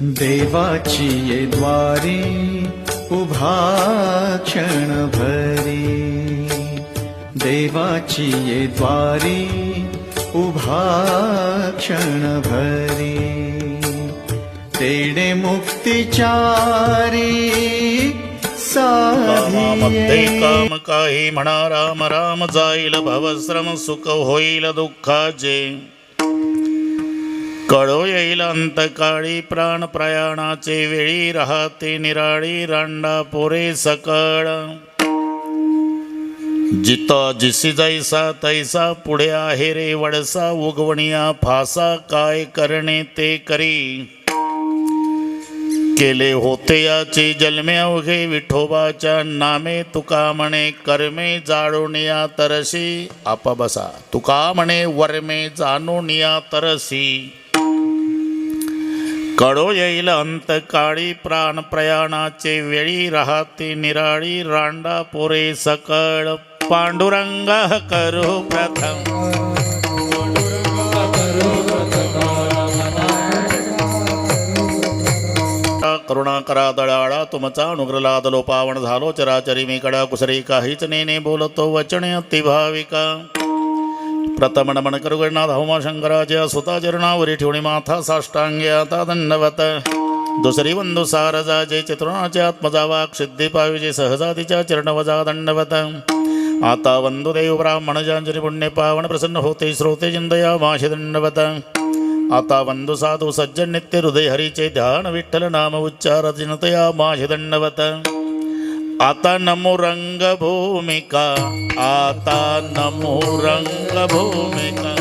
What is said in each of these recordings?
देवाची ये द्वारी उभा क्षण भरी, देवाची ये द्वारी उभा क्षण भरी, तेणे मुक्तिचारी कामामध्ये काम काही म्हणा राम राम, जाईल भवश्रम सुख होईल दुःखाचे, कळो येईल अंतकाळी प्राण प्रयाणाचे वेळी, राहते निराळी रांडा पोरे सकळ, जिता जिसी जैसा तैसा पुढे आहे रे वडसा, उगवणिया फासा काय करणे ते करी, केले होते याचे जन्मे अवघे विठोबाच्या नामे, तुका म्हणे कर्मे जाणून या तरसी, आपा बसा, तुका म्हणे वर्मे जाणून या तरसी, कळो येईल अंतकाळी प्राण प्रयाणाचे वेळी, राहते निराळी रांडा पोरे सकळ, पांडुरंग करू प्रथम, करुणा करा दळाळा तुमचा, अनुग्रह लादलो पावन झालो चराचरी मी कडा कुसरी, काहीच नेने बोलतो वचने अति भाविका, प्रथम नमन करू गणनाथ होमा शंकराच्या सुता चरणावरी ठेवणी माथा साष्टांगे आता दंडवत, दुसरी बंधू सारजा जे चित्रुणाचे आत्मजा वाक सिद्धी पाविजे सहजातीच्या चरणवजा दंडवत, आता वंदुदेव ब्राह्मण जांजरी पुण्य पावन प्रसन्न होते श्रोते जिंदया माशी दंडवत, आता वंदु साधू सज्जन नित्य हृदय हरीचे ध्यान विठ्ठल नाम उच्चार जिनतया माशी दंडवत, आता नमो रंग भूमिका, आता नमो रंग भूमिका,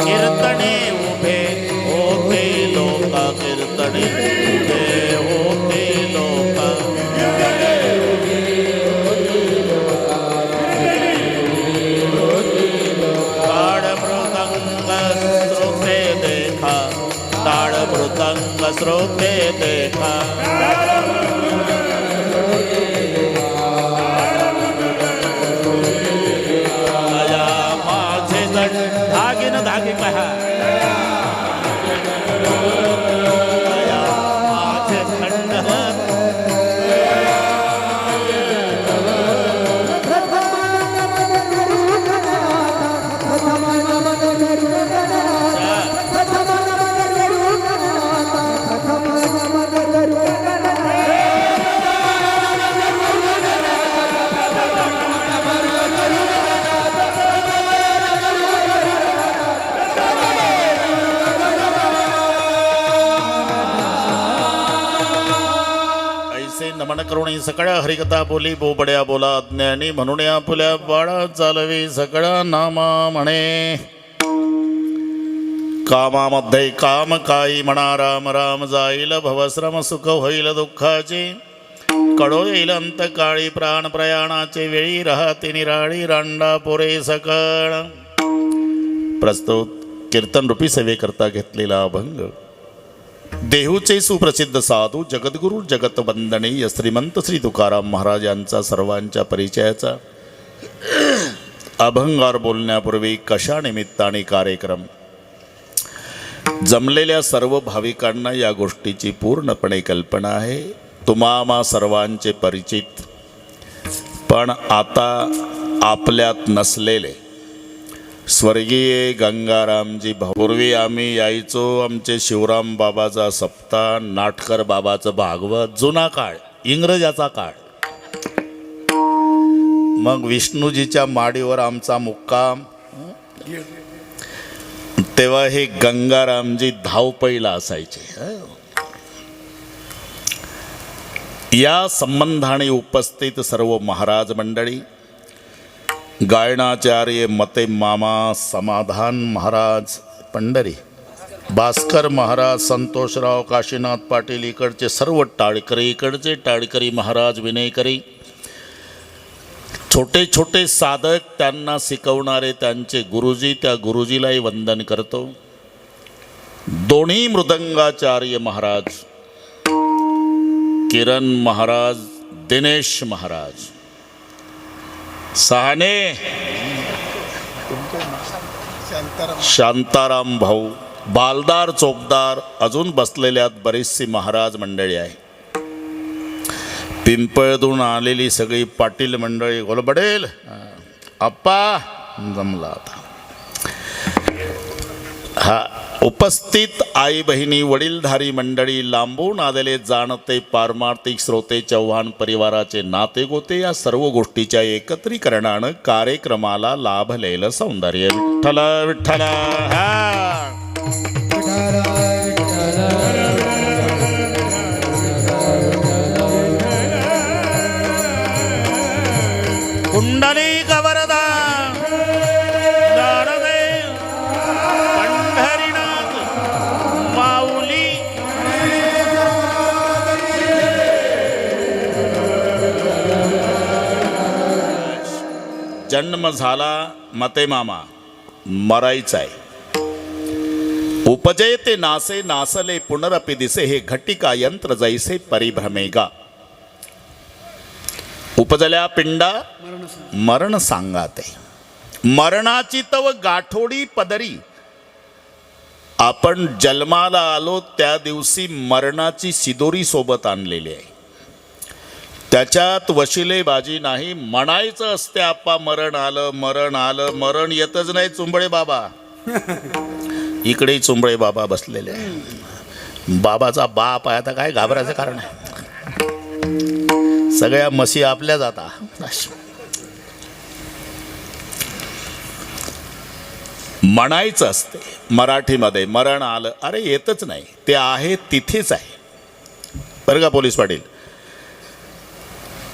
कीर्तने उभे होते लोका, कीर्तने उभे होते लोका, ताड मृदंग श्रोते देखा, ताड मृदंग श्रोते देखा, दया माझे दंड धागे न धागे कहा, दया माझे दंड नमन करुणी सगळ्या हरिकथा बोली बोबड्या बोला ज्ञानी म्हणून आपुल्या बाळा चालवी सगळा नामा म्हणे, कामामध्ये काम काही म्हणा राम राम, जाईल भवश्रम सुख होईल दुःखाचे, कळो येईल अंतकाळी प्राण प्रयाणाचे वेळी, राहते निराळी रांडा पोरे सकळ. प्रस्तुत कीर्तन रूपी सेवेकरता घेतलेला अभंग. देहूचे सुप्रसिद्ध साधू जगद्गुरु जगतवंदनीय श्रीमंत श्री तुकाराम महाराज यांचा सर्वांच्या परिचयाचा अभंगावर बोलण्यापूर्वी कशा निमित्ताने कार्यक्रम. जमलेल्या सर्व भाविकांना या गोष्टीची पूर्णपणे कल्पना आहे, तुम्हा सर्वांचे परिचित, पण आता आपल्यात नसलेले स्वर्गीय गंगारामजी भाऊ. पूर्वी आम्ही यायचो, आमचे शिवराम बाबाचा सप्ताह, नाटकर बाबाचं भागवत, जुना काळ, इंग्रजाचा काळ. मग विष्णूजीच्या माडीवर आमचा मुक्काम. तेव्हा हे गंगारामजी धावपळीला असायचे. या संबंधाने उपस्थित सर्व महाराज मंडळी, गायनाचार्य मते मामा, समाधान महाराज पंढरी, भास्कर महाराज, संतोषराव, काशीनाथ पाटील, इकडचे सर्व टाळकरी, इकडचे टाळकरी महाराज विनयकरी, छोटे छोटे साधक, त्यांना शिकवणारे त्यांचे गुरुजी, त्या गुरुजीलाही वंदन करतो. दोन्ही मृदंगाचार्य महाराज, किरण महाराज, दिनेश महाराज, सहाने शांताराम भाऊ, बालदार चोपदार, अजून बसलेल्यात बरीचशी महाराज मंडळी आहे. पिंपळदून आलेली सगळी पाटील मंडळी, गोलबडेल आप्पा जमला आता. हा उपस्थित आई बहिणी, वडीलधारी मंडळी, लांबून आलेले जाणते पारमार्थिक श्रोते, चव्हाण परिवाराचे नाते गोते, या सर्व गोष्टीच्या एकत्रीकरणानं कार्यक्रमाला लाभलेलं सौंदर्य. विठ्ठल विठ्ठल. हा कुंडली कवरदा दानदेव पंढरीनाथ माऊली. जन्म झाला मते मामा, मरायचं आहे. उपजे ते नासे, नासले पुनरपि दिसे, हे घटिका यंत्र जैसे परिभ्रमेगा. उपजल्या पिंडा मरण सांगाते. मरणाची तव गाठोडी पदरी. आपण जन्माला आलो त्या दिवशी मरणाची शिदोरी सोबत आणलेली आहे. त्याच्यात वशिलेबाजी नाही. म्हणायचं असते आप्पा मरण आलं, मरण आलं. मरण येतच नाही. चुंबळे बाबा इकडे चुंबळे बाबा बसलेले आहे. बाबाचा बाप आहे, आता काय घाबरायचं कारण आहे. सगळ्या मसी आपल्या जाता. म्हणायचं असते मराठीमध्ये मरण आलं, अरे येतच नाही, ते आहे तिथेच आहे. बरं का पोलीस पाटील.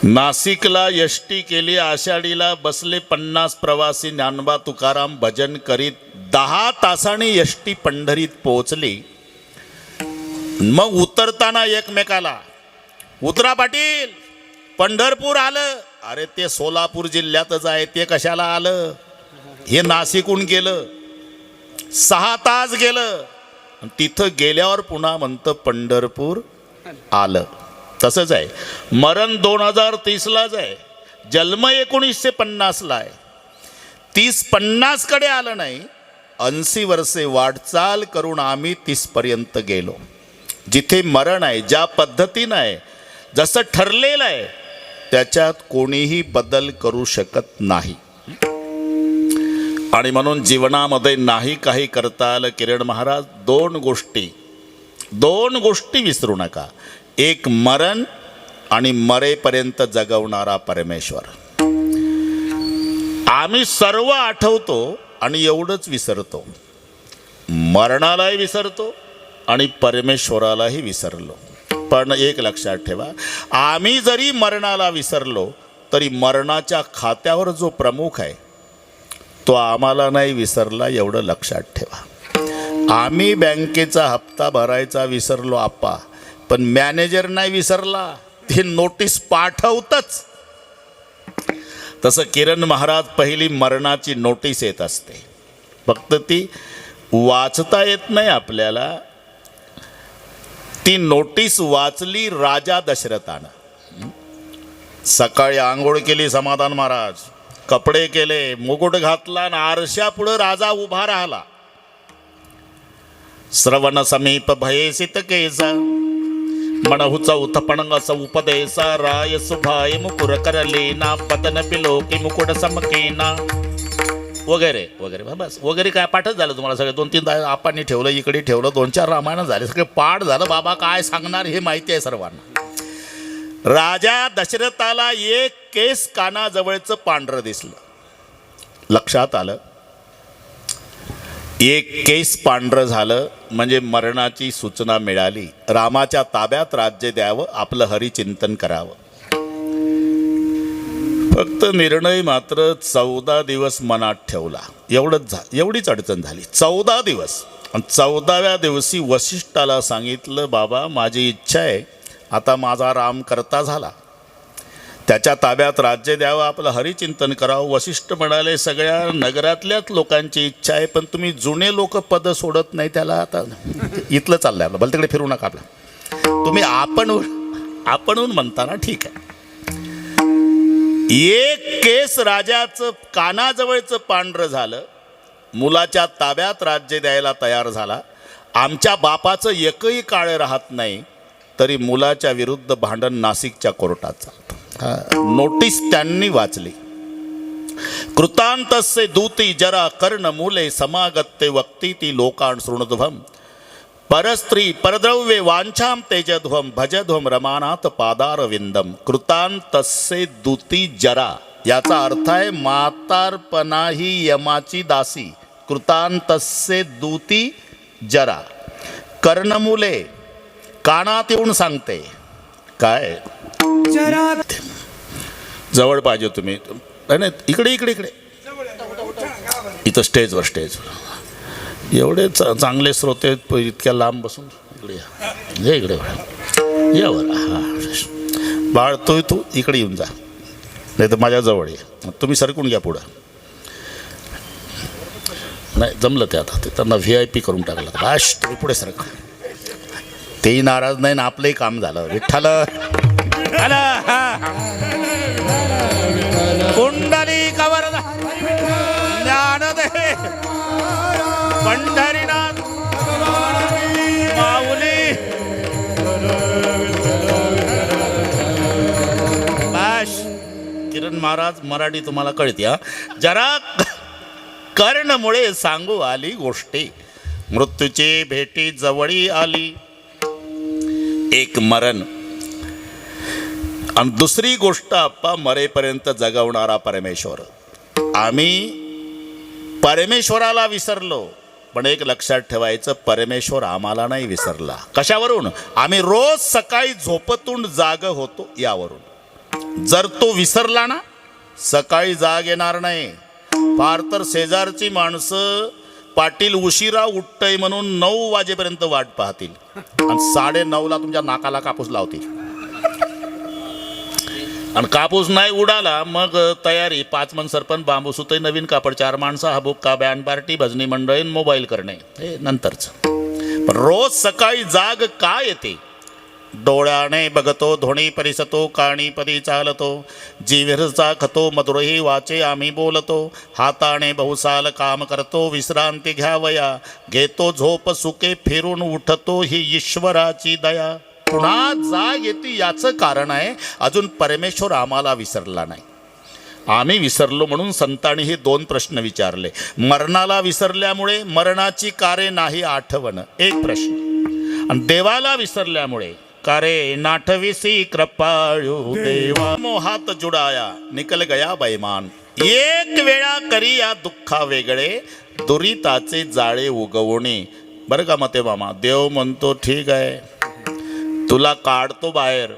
नाशिकला एसटी केली, आषाढीला बसले 50 प्रवासी, ज्ञानोबा तुकाराम भजन करीत 10 तासांनी एसटी पंढरीत पोहोचली. मग उतरताना एकमेकाला, उतरा पाटील पंढरपूर आलं. अरे ते सोलापूर जिल्ह्यातच आहे, ते कशाला आलं. हे नाशिकहून गेलं, 6 तास गेलं, तिथं गेल्यावर पुन्हा म्हणतं पंढरपूर आलं. तसंच आहे. मरण 2030लाच आहे, जन्म 1950ला आहे. 30-50 कडे आलं नाही. 80 वर्षे वाटचाल करून आम्ही 30 पर्यंत गेलो. जिथे मरण आहे, ज्या पद्धतीनं आहे, जसं ठरलेलं आहे, त्याच्यात कोणीही बदल करू शकत नाही. आणि म्हणून जीवनामध्ये नाही काही करता आलं. किरण महाराज, दोन गोष्टी विसरू नका. एक मरण आणि मरेपर्यंत जगवणारा परमेश्वर. आम्ही सर्व आठवतो आणि एवढंच विसरतो. मरणालाही विसरतो आणि परमेश्वरालाही विसरलो. पण एक लक्षात ठेवा, आम्ही जरी मरणाला विसरलो तरी मरणाच्या खात्यावर जो प्रमुख आहे तो आम्हाला नाही विसरला, एवढं लक्षात ठेवा. आम्ही बँकेचा हप्ता भरायचा विसरलो आप्पा, पण मॅनेजर नाही विसरला, ते नोटीस पाठवतच. तसं किरण महाराज, पहिली मरणाची नोटीस येत असते, फक्त ती वाचता येत नाही आपल्याला. ती नोटीस वाचली राजा दशरथानं. सकाळी आंघोळ केली समाधान महाराज, कपडे केले, मुकुट घातला आणि आरशा पुढे राजा उभा राहिला. श्रवण समीप भयसित केसा, मनहुचा उत्पणंगस उपदेसा, राय सुभाय मुकुर करलेना, पतन पिलोकी मुकुट समकेना, वगैरे वगैरे. बस वगैरे काय पाठच झालं तुम्हाला सगळं. 2-3 आपण ठेवलं, इकडे ठेवलं, 2-4 रामायण झाले, सगळे पाठ झालं. बाबा काय सांगणार हे माहिती आहे सर्वांना. राजा दशरथाला एक केस कानाजवळचं पांढरं दिसलं. लक्षात आलं, एक केस पांढरं झालं म्हणजे मरणाची सूचना मिळाली. रामाच्या ताब्यात राज्य द्यावं, आपलं हरिचिंतन करावं. फक्त निर्णय मात्र 14 दिवस मनात ठेवला. एवढीच अडचण झाली. 14 दिवस. आणि 14व्या दिवशी वसिष्ठाला सांगितलं, बाबा माझी इच्छा आहे, आता माझा राम करता झाला, त्याच्या ताब्यात राज्य द्यावं, आपलं हरिचिंतन करावं. वसिष्ठ म्हणाले, सगळ्या नगरातल्याच लोकांची इच्छा आहे, पण तुम्ही जुने लोक पद सोडत नाही, त्याला आता इथलं चाललंय आपलं, भले तिकडे फिरू नका. आपलं तुम्ही आपणहून म्हणता ना, ठीक आहे. एक केस राजाचं कानाजवळचं पांढरं झालं मुलाच्या ताब्यात राज्य द्यायला तयार झाला. आमच्या बापाचं एकही काळ राहत नाही तरी मुलाच्या विरुद्ध भांडण नाशिकच्या कोर्टात चालतं. नोटीस त्यांनी वाचली. कृतांतस्य दूती जरा कर्ण मूले समागत्ते वक्ती ती लोकान शृणुध्वम परस्त्री परद्रव्ये वांछाम तेजध्वम भजध्वम रमानाथ पादारविंदम. कृतांतस्य दूती जरा याचा अर्थ आहे म्हातारपणा ही यमाची दासी. कृतांतस्य दूती जरा. कर्णमुले कानात येऊन सांगते काय जवळ पाहिजे तुम्ही. नाही इकडे इकडे इकडे इथं स्टेजवर एवढे चांगले श्रोते इतक्या लांब बसून इकडे या इकडे यावर. हां बाळ तू इकडे येऊन जा नाही तर माझ्या जवळ ये. तुम्ही सरकून घ्या पुढं. नाही जमलं ते आता ते त्यांना VIP करून टाकलं. बाश तुम्ही पुढे सरक. तेही नाराज नाही ना आपलंही काम झालं. विठ्ठल कुंडली कवर ज्ञानदेव पंढरीनाथ माऊली. बाश किरण महाराज मराठी तुम्हाला कळते. हा जरा कर्णमुळे सांगू आली गोष्टी मृत्यूची भेटी जवळी आली. एक मरण आणि दुसरी गोष्ट आप्पा मरेपर्यंत जगवणारा परमेश्वर. आम्ही परमेश्वराला विसरलो पण एक लक्षात ठेवायचं परमेश्वर आम्हाला नाही विसरला. कशावरून? आम्ही रोज सकाळी झोपेतून जाग होतो यावरून. जर तो विसरला ना सकाळी जाग येणार नाही. फार तर शेजारची माणसं पाटील उशिरा उठतय म्हणून 9 वाजेपर्यंत वाट पाहतील आणि 9:30ला तुमच्या नाकाला कापूस लावतील. आणि कापूस नाही उडाला मग तयारी 5 मन सरपंच बांबू सुतई नवीन कापड 4 माणसं हा बुक्का बँड पार्टी भजनी मंडळी मोबाईल करणे हे नंतरच. पण रोज सकाळी जाग का येते? डोळ्याने बघतो ध्वनी परिसतो काणी पदी चालतो जीविरचा खतो मधुरही वाचे आम्ही बोलतो हाताने बहुसाल काम करतो विश्रांती घ्यावया घेतो झोप सुके फिरून उठतो ही ईश्वराची दया. पुन्हा जाग येते याचं कारण आहे अजून परमेश्वर आम्हाला विसरला नाही. आम्ही विसरलो म्हणून संतांनी हे 2 प्रश्न विचारले. मरणाला विसरल्यामुळे मरणाची कारे नाही आठवण एक प्रश्न आणि देवाला विसरल्यामुळे कारे नाठविसी कृपाळू देवा मोहात जुडाया निकल गया बैमान. एक वेळा करी या दुःखा वेगळे दुरिताचे जाळे उगवणे. बरं का मते मामा देव म्हणतो ठीक आहे तुला काढतो बाहेर.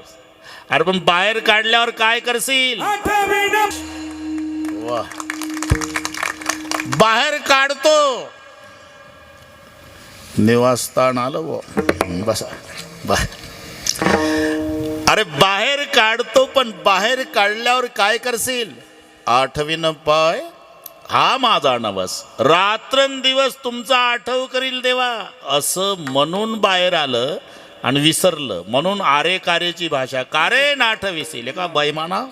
अरे पण बाहेर काढल्यावर काय करशील? वा बाहेर काढतो निवासस्थान आलं वो बसा बाहेर. अरे बाहेर काढतो पण बाहेर काढल्यावर काय करशील? आठवीन पाय हा माझा नवस रात्रंदिवस तुमचा आठव करील देवा असं म्हणून बाहेर आलं आणि विसरलं म्हणून आरे कारेची भाषा कारे नाठविसील. का बैमाना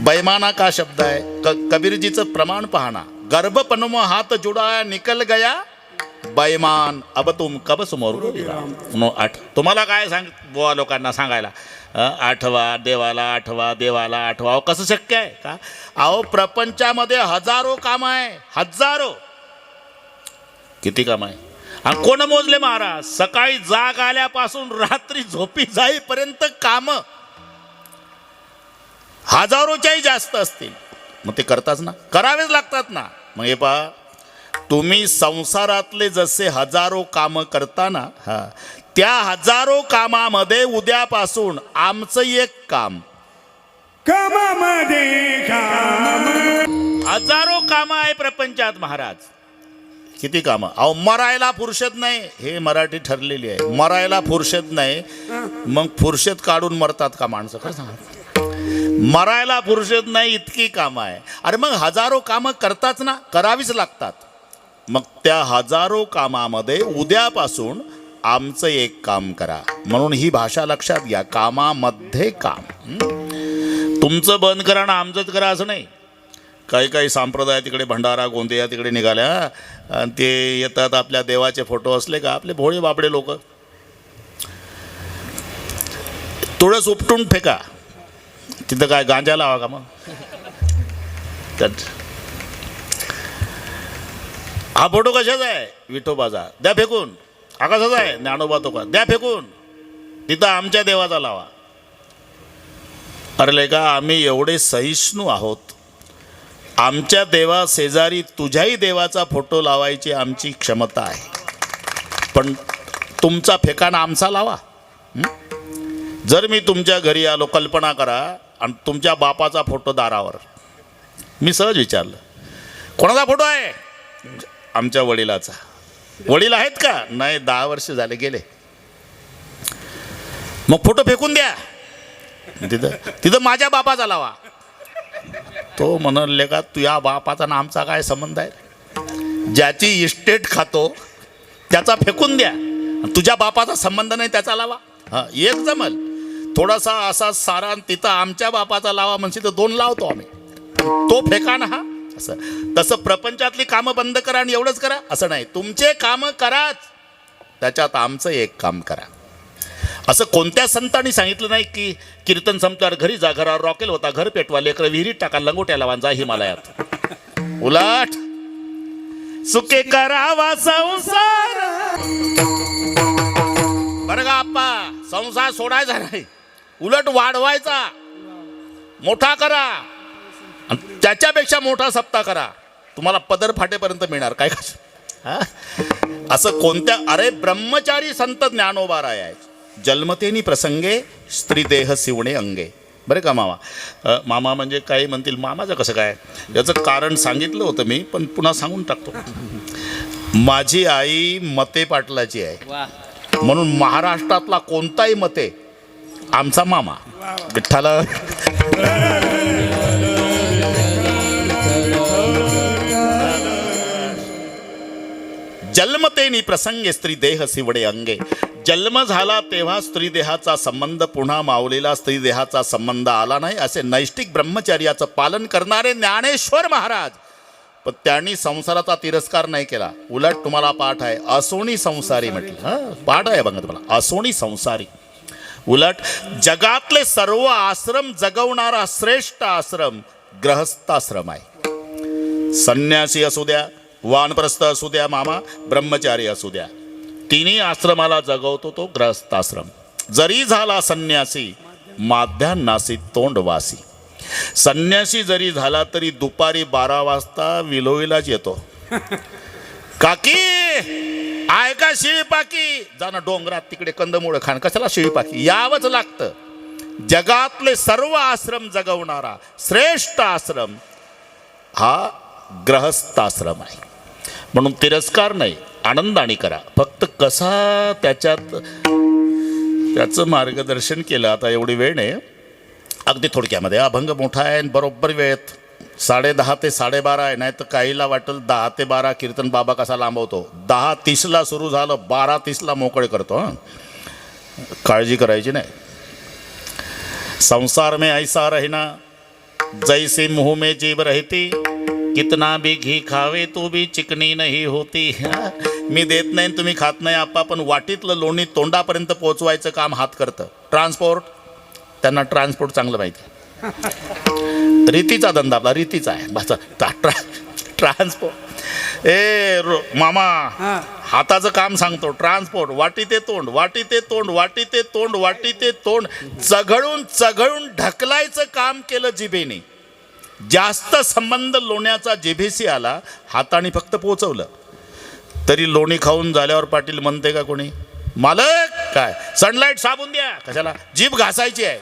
बैमाना का शब्द आहे? कबीरजीचं प्रमाण पाहना. गर्भपनम हात जुडाया निकल गया बैमान अब तुम कब समोर. तुम्हाला काय सांग बुवा लोकांना सांगायला आठवा देवाला आठवा देवाला आठवा. अहो कसं शक्य आहे का? अहो प्रपंचामध्ये हजारो काम आहे हजारो. किती काम आहे आणि कोण मोजले महाराज? सकाळी जाग आल्यापासून रात्री झोपी जाईपर्यंत काम हजारोच्याही जास्त असतील. मग ते करताच ना करावेच लागतात ना. मग हे पहा तुम्ही संसारातले जसे हजारो कामं करताना त्या हजारो कामामध्ये उद्यापासून आमचं एक काम हजारो कामं आहे प्रपंचात महाराज. किती कामं? अहो मरायला फुरशत नाही हे मराठी ठरलेली आहे. मरायला फुरशत नाही मग फुरशत काढून मरतात का माणसं? खरं सांगा मरायला फुरशत नाही इतकी कामं आहे. अरे मग हजारो कामं करताच ना करावीच लागतात. मग त्या हजारो कामामध्ये उद्यापासून आमचं एक काम करा. म्हणून ही भाषा लक्षात घ्या कामामध्ये काम. तुमचं बंद करा ना आमचंच करा असं नाही. काही काही संप्रदाय तिकडे भंडारा गोंदिया तिकडे निघाल्या आणि ते येतात आपल्या देवाचे फोटो असले का आपले भोळे बापडे लोक तुळस उपटून फेका तिथं काय गांजा लावा का मग हा फोटो कशाचा आहे विठोबाचा द्या फेकून हा कसाचा आहे ज्ञानोबा तो का द्या फेकून तिथं आमच्या देवाचा लावा अरे लेका आम्ही एवढे सहिष्णू आहोत आमच्या देवा शेजारी तुझ्याही देवाचा फोटो लावायची आमची क्षमता आहे पण तुमचा फेकाना आमचा लावा जर मी तुमच्या घरी आलो कल्पना करा आणि तुमच्या बापाचा फोटो दारावर मी सहज विचारलं कोणाचा फोटो आहे आमच्या वडिलाचा वडील आहेत का नाही 10 वर्ष झाले गेले मग फोटो फेकून द्या तिथं माझ्या बापाचा लावा तो म्हणाले का तुझ्या बापाचा ना आमचा काय संबंध आहे ज्याची इस्टेट खातो त्याचा फेकून द्या तुझ्या बापाचा संबंध नाही त्याचा लावा हां एक जमल थोडासा असा सारा तिथं आमच्या बापाचा लावा म्हणजे तर 2 लावतो आम्ही तो फेका ना हा असं तसं प्रपंचातली कामं बंद करा आणि एवढंच करा असं नाही तुमचे कामं कराच त्याच्यात आमचं एक काम करा असं कोणत्या संतांनी सांगितलं नाही की कीर्तन संपल्यावर घरी जा घरावर रॉकेल होता घर पेटवा लेकरं विहिरीत टाका लंगोट्याला वांजा हिमालयात उलट सुके करावा संसार बरं का आप्पा संसार सोडायचा नाही उलट वाढवायचा मोठा करा आणि त्याच्यापेक्षा मोठा सप्ताह करा तुम्हाला पदर फाटेपर्यंत मिळणार काय का असं कोणत्या अरे ब्रह्मचारी संत ज्ञानोबा राय आहे जन्मतेनी प्रसंगे स्त्रीदेह शिवणे अंगे बरं का मामा म्हणजे काही म्हणतील मामाचं कसं काय याचं कारण सांगितलं होतं मी पण पुन्हा सांगून टाकतो माझी आई मते पाटलाची आहे म्हणून महाराष्ट्रातला कोणताही मते आमचा मामा विठ्ठला जन्मतेनी प्रसंगे स्त्री देह शिवडे अंगे जन्म झाला तेव्हा स्त्री देहाचा संबंध पुन्हा मावलेला स्त्री देहाचा संबंध आला नाही असे नैष्टिक ब्रह्मचर्याचं पालन करणारे ज्ञानेश्वर महाराज पण त्यांनी संसाराचा तिरस्कार नाही केला उलट तुम्हाला पाठ आहे असोणी संसारी म्हटलं हां पाठ आहे बघा तुम्हाला असोणी संसारी उलट जगातले सर्व आश्रम जगवणारा श्रेष्ठ आश्रम गृहस्थाश्रम आहे संन्यासी असू द्या वानप्रस्थ असू द्या मामा ब्रह्मचारी असू द्या तिन्ही आश्रमाला जगवतो तो गृहस्थाश्रम जरी झाला संन्यासी माध्यान्नासी तोंडवासी संन्यासी जरी झाला तरी दुपारी 12 वाजता विलोईलाच येतो काकी आहे का शिळीपाकी जाणं डोंगरात तिकडे कंदमुळं खाण कशाला शिळीपाकी यावंच लागतं जगातले सर्व आश्रम जगवणारा श्रेष्ठ आश्रम हा गृहस्थाश्रम आहे म्हणून तिरस्कार नाही आनंदाने करा फक्त कसा त्याचं मार्गदर्शन केलं आता एवढी वेळ नाही अगदी थोडक्यामध्ये अभंग मोठा आहे आणि बरोबर वेळेत 10:30 ते 12:30 आहे नाही तर काहीला वाटेल 10 ते 12 कीर्तन बाबा कसा लांबवतो 10:30 सुरू झालं 12:30 मोकळे करतो हां काळजी करायची नाही संसार में ऐसा रहना जैसे मुँह में जीभ रहती कितना भी घी खावे तो भी चिकनी नहीं होती मी देत नाही तुम्ही खात नाही आप्पा पण वाटीतलं लोणी तोंडापर्यंत पोचवायचं काम हात करतं ट्रान्सपोर्ट त्यांना ट्रान्सपोर्ट चांगलं माहिती रीतीचा धंदा आपला रीतीचा आहे बस ट्रान्सपोर्ट मामा हाताचं काम सांगतो ट्रान्सपोर्ट वाटी ते तोंड वाटी ते तोंड वाटी ते तोंड वाटी ते तोंड चघळून ढकलायचं काम केलं जिभेने जास्त संबंध लोण्याचा जिभेशी आला हाताने फक्त पोचवलं तरी लोणी खाऊन झाल्यावर पाटील म्हणते का कोणी मालक काय सनलाईट साबून द्या कशाला जीभ घासायची आहे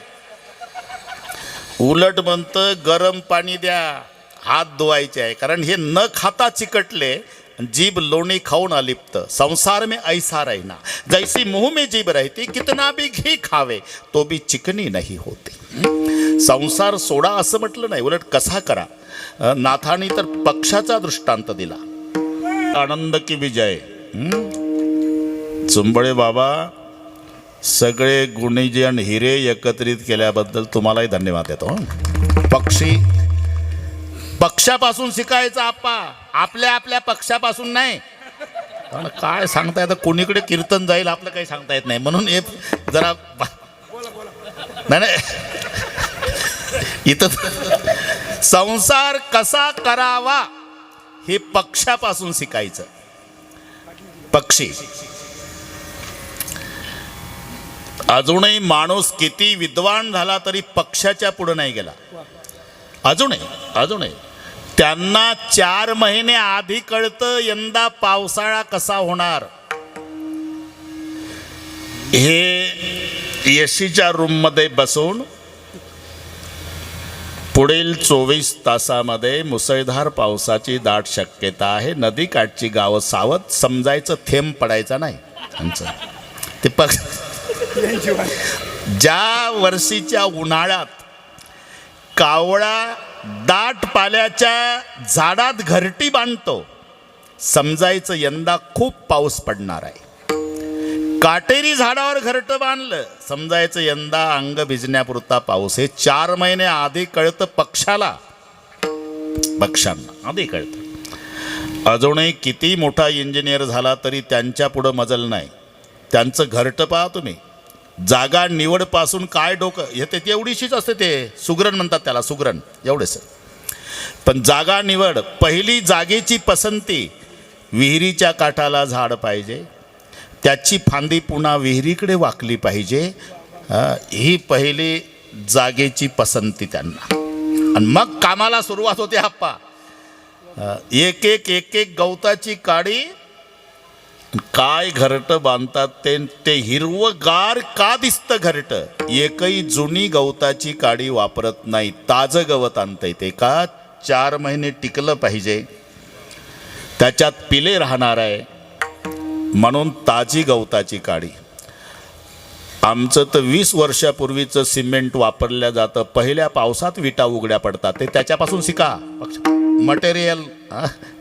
उलट म्हणतं गरम पाणी द्या हात धुवायचे आहे कारण हे न खाता चिकटले जीभ लोणी खाऊन अलिप्त संसार में ऐसा रहना जैसी मुंह में जीभ रहती कितना भी घी खावे तो भी चिकनी नहीं होती संसार सोडा असं म्हटलं नाही उलट कसा करा नाथानी तर पक्षाचा दृष्टांत दिला आनंद की विजय चुंबळे बाबा सगळे गुणीजन हिरे एकत्रित केल्याबद्दल तुम्हालाही धन्यवाद देतो पक्षी पक्षापासून शिकायचं आप्पा, आपल्या आपल्या पक्षापासून नाही. कारण काय सांगता येतं, कोणीकडे कीर्तन जाईल आपलं काही सांगता येत नाही. म्हणून हे जरा नाही इथं संसार कसा करावा हे पक्षापासून शिकायचं. पक्षी अजूनही माणूस किती विद्वान झाला तरी पक्षाच्या पुढे नाही गेला. अजूनही त्यांना 4 महिने आधी कळतं यंदा पावसाळा कसा होणार. हे एसीच्या रूममध्ये बसून पुढील 24 तासामध्ये मुसळधार पावसाची दाट शक्यता आहे. नदीकाठची गावं सावध, समजायचं थेंब पडायचा नाही. ते ज्या वर्षीच्या उन्हाळ्यात कावळा दाट पाल्याच्या झाडात घरटी बांधतो, समजायचं यंदा खूप पाऊस पडणार आहे. काटेरी झाडावर घरटं बांधलं, समजायचं यंदा अंग भिजण्यापुरता पाऊस. हे 4 महिने आधी कळतं पक्ष्यांना आधी कळतं. अजूनही किती मोठा इंजिनियर झाला तरी त्यांच्या पुढं मजल नाही. त्यांचं घरटं पहा तुम्ही. जागा निवडपासून काय डोकं हे ते एवढीशीच असते. ते सुगरण म्हणतात त्याला, सुगरण एवढेच. पण जागा निवड, पहिली जागेची पसंती. विहिरीच्या काठाला झाड पाहिजे, त्याची फांदी पुन्हा विहिरीकडे वाकली पाहिजे. ही पहिली जागेची पसंती त्यांना. आणि मग कामाला सुरुवात होते आप्पा. एक एक गवताची काडी, काय घरटं बांधतात ते हिरवगार का दिसतं घरटं. एकही जुनी गवताची काडी वापरत नाही, ताजं गवत आणता येते का. 4 महिने टिकलं पाहिजे, त्याच्यात पिले राहणार आहे, म्हणून ताजी गवताची काडी. आमचं तर 20 वर्षापूर्वीचं सिमेंट वापरलं जातं. पहिल्या पावसात विटा उघड्या पडतात, ते त्याच्यापासून शिका. मटेरियल,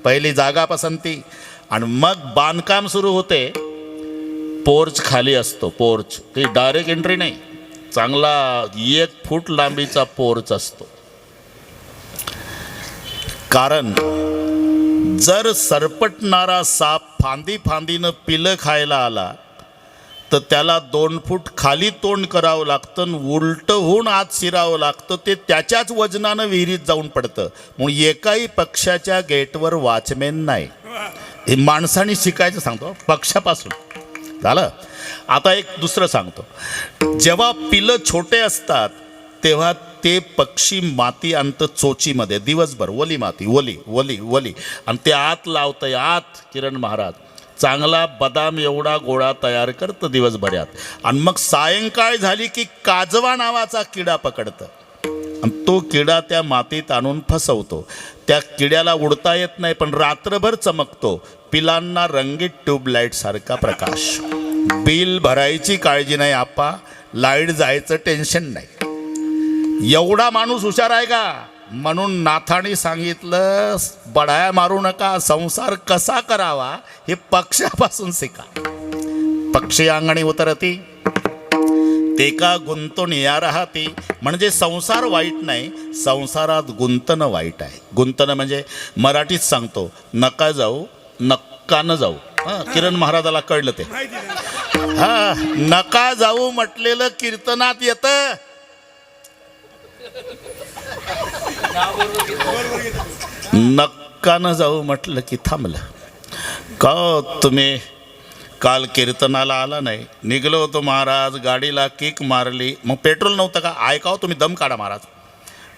पहिली जागा पसंती. आणि मग बांधकाम सुरू होते. पोर्च खाली असतो, पोर्च ते डायरेक्ट एंट्री नाही, चांगला 1 फूट लांबीचा पोर्च असतो. कारण जर सरपटणारा साप फांदीनं पिलं खायला आला तर त्याला 2 फूट खाली तोंड करावं लागतं, उलटं होऊन आत शिरावं लागतं. ते त्याच्याच वजनानं विहिरीत जाऊन पडतं. म्हणून एकाही पक्षाच्या गेटवर वॉचमॅन नाही. हे माणसाने शिकायचं सांगतो पक्षापासून. झालं. आता एक दुसरं सांगतो. जेव्हा पिलं छोटे असतात तेव्हा ते पक्षी माती आणतं चोचीमध्ये दिवसभर. ओली माती, ओली आणि ते आत लावतंय. आत किरण महाराज चांगला बदाम एवढा गोळा तयार करतं दिवसभरात. आणि मग सायंकाळ झाली की काजवा नावाचा किडा पकडतं आणि तो किडा त्या मातीत आणून फसवतो. त्या किड्याला उडता येत नाही, पण रात्रभर चमकतो. पिलांना रंगीत ट्यूबलाईट सारखा प्रकाश. बिल भरायची काळजी नाही आप्पा, लाईट जायचं टेन्शन नाही. एवढा माणूस हुशार आहे का. म्हणून नाथाने सांगितलं, बढाया मारू नका, संसार कसा करावा हे पक्षापासून शिका. पक्षी अंगणी उतरती ते का गुंतून या राहती. म्हणजे संसार वाईट नाही, संसारात गुंतणं वाईट आहे. गुंतणं म्हणजे मराठीत सांगतो, नका जाऊ नक्कानं जाऊ. किरण महाराजाला कळलं ते. नका जाऊ म्हटलेलं कीर्तनात येतं. नक्कानं जाऊ म्हटलं की थांबलं. का तुम्ही काल कीर्तनाला आला नाही. निघलो होतो महाराज, गाडीला किक मारली. मग पेट्रोल नव्हतं का. ऐकाव तुम्ही, दम काढा महाराज.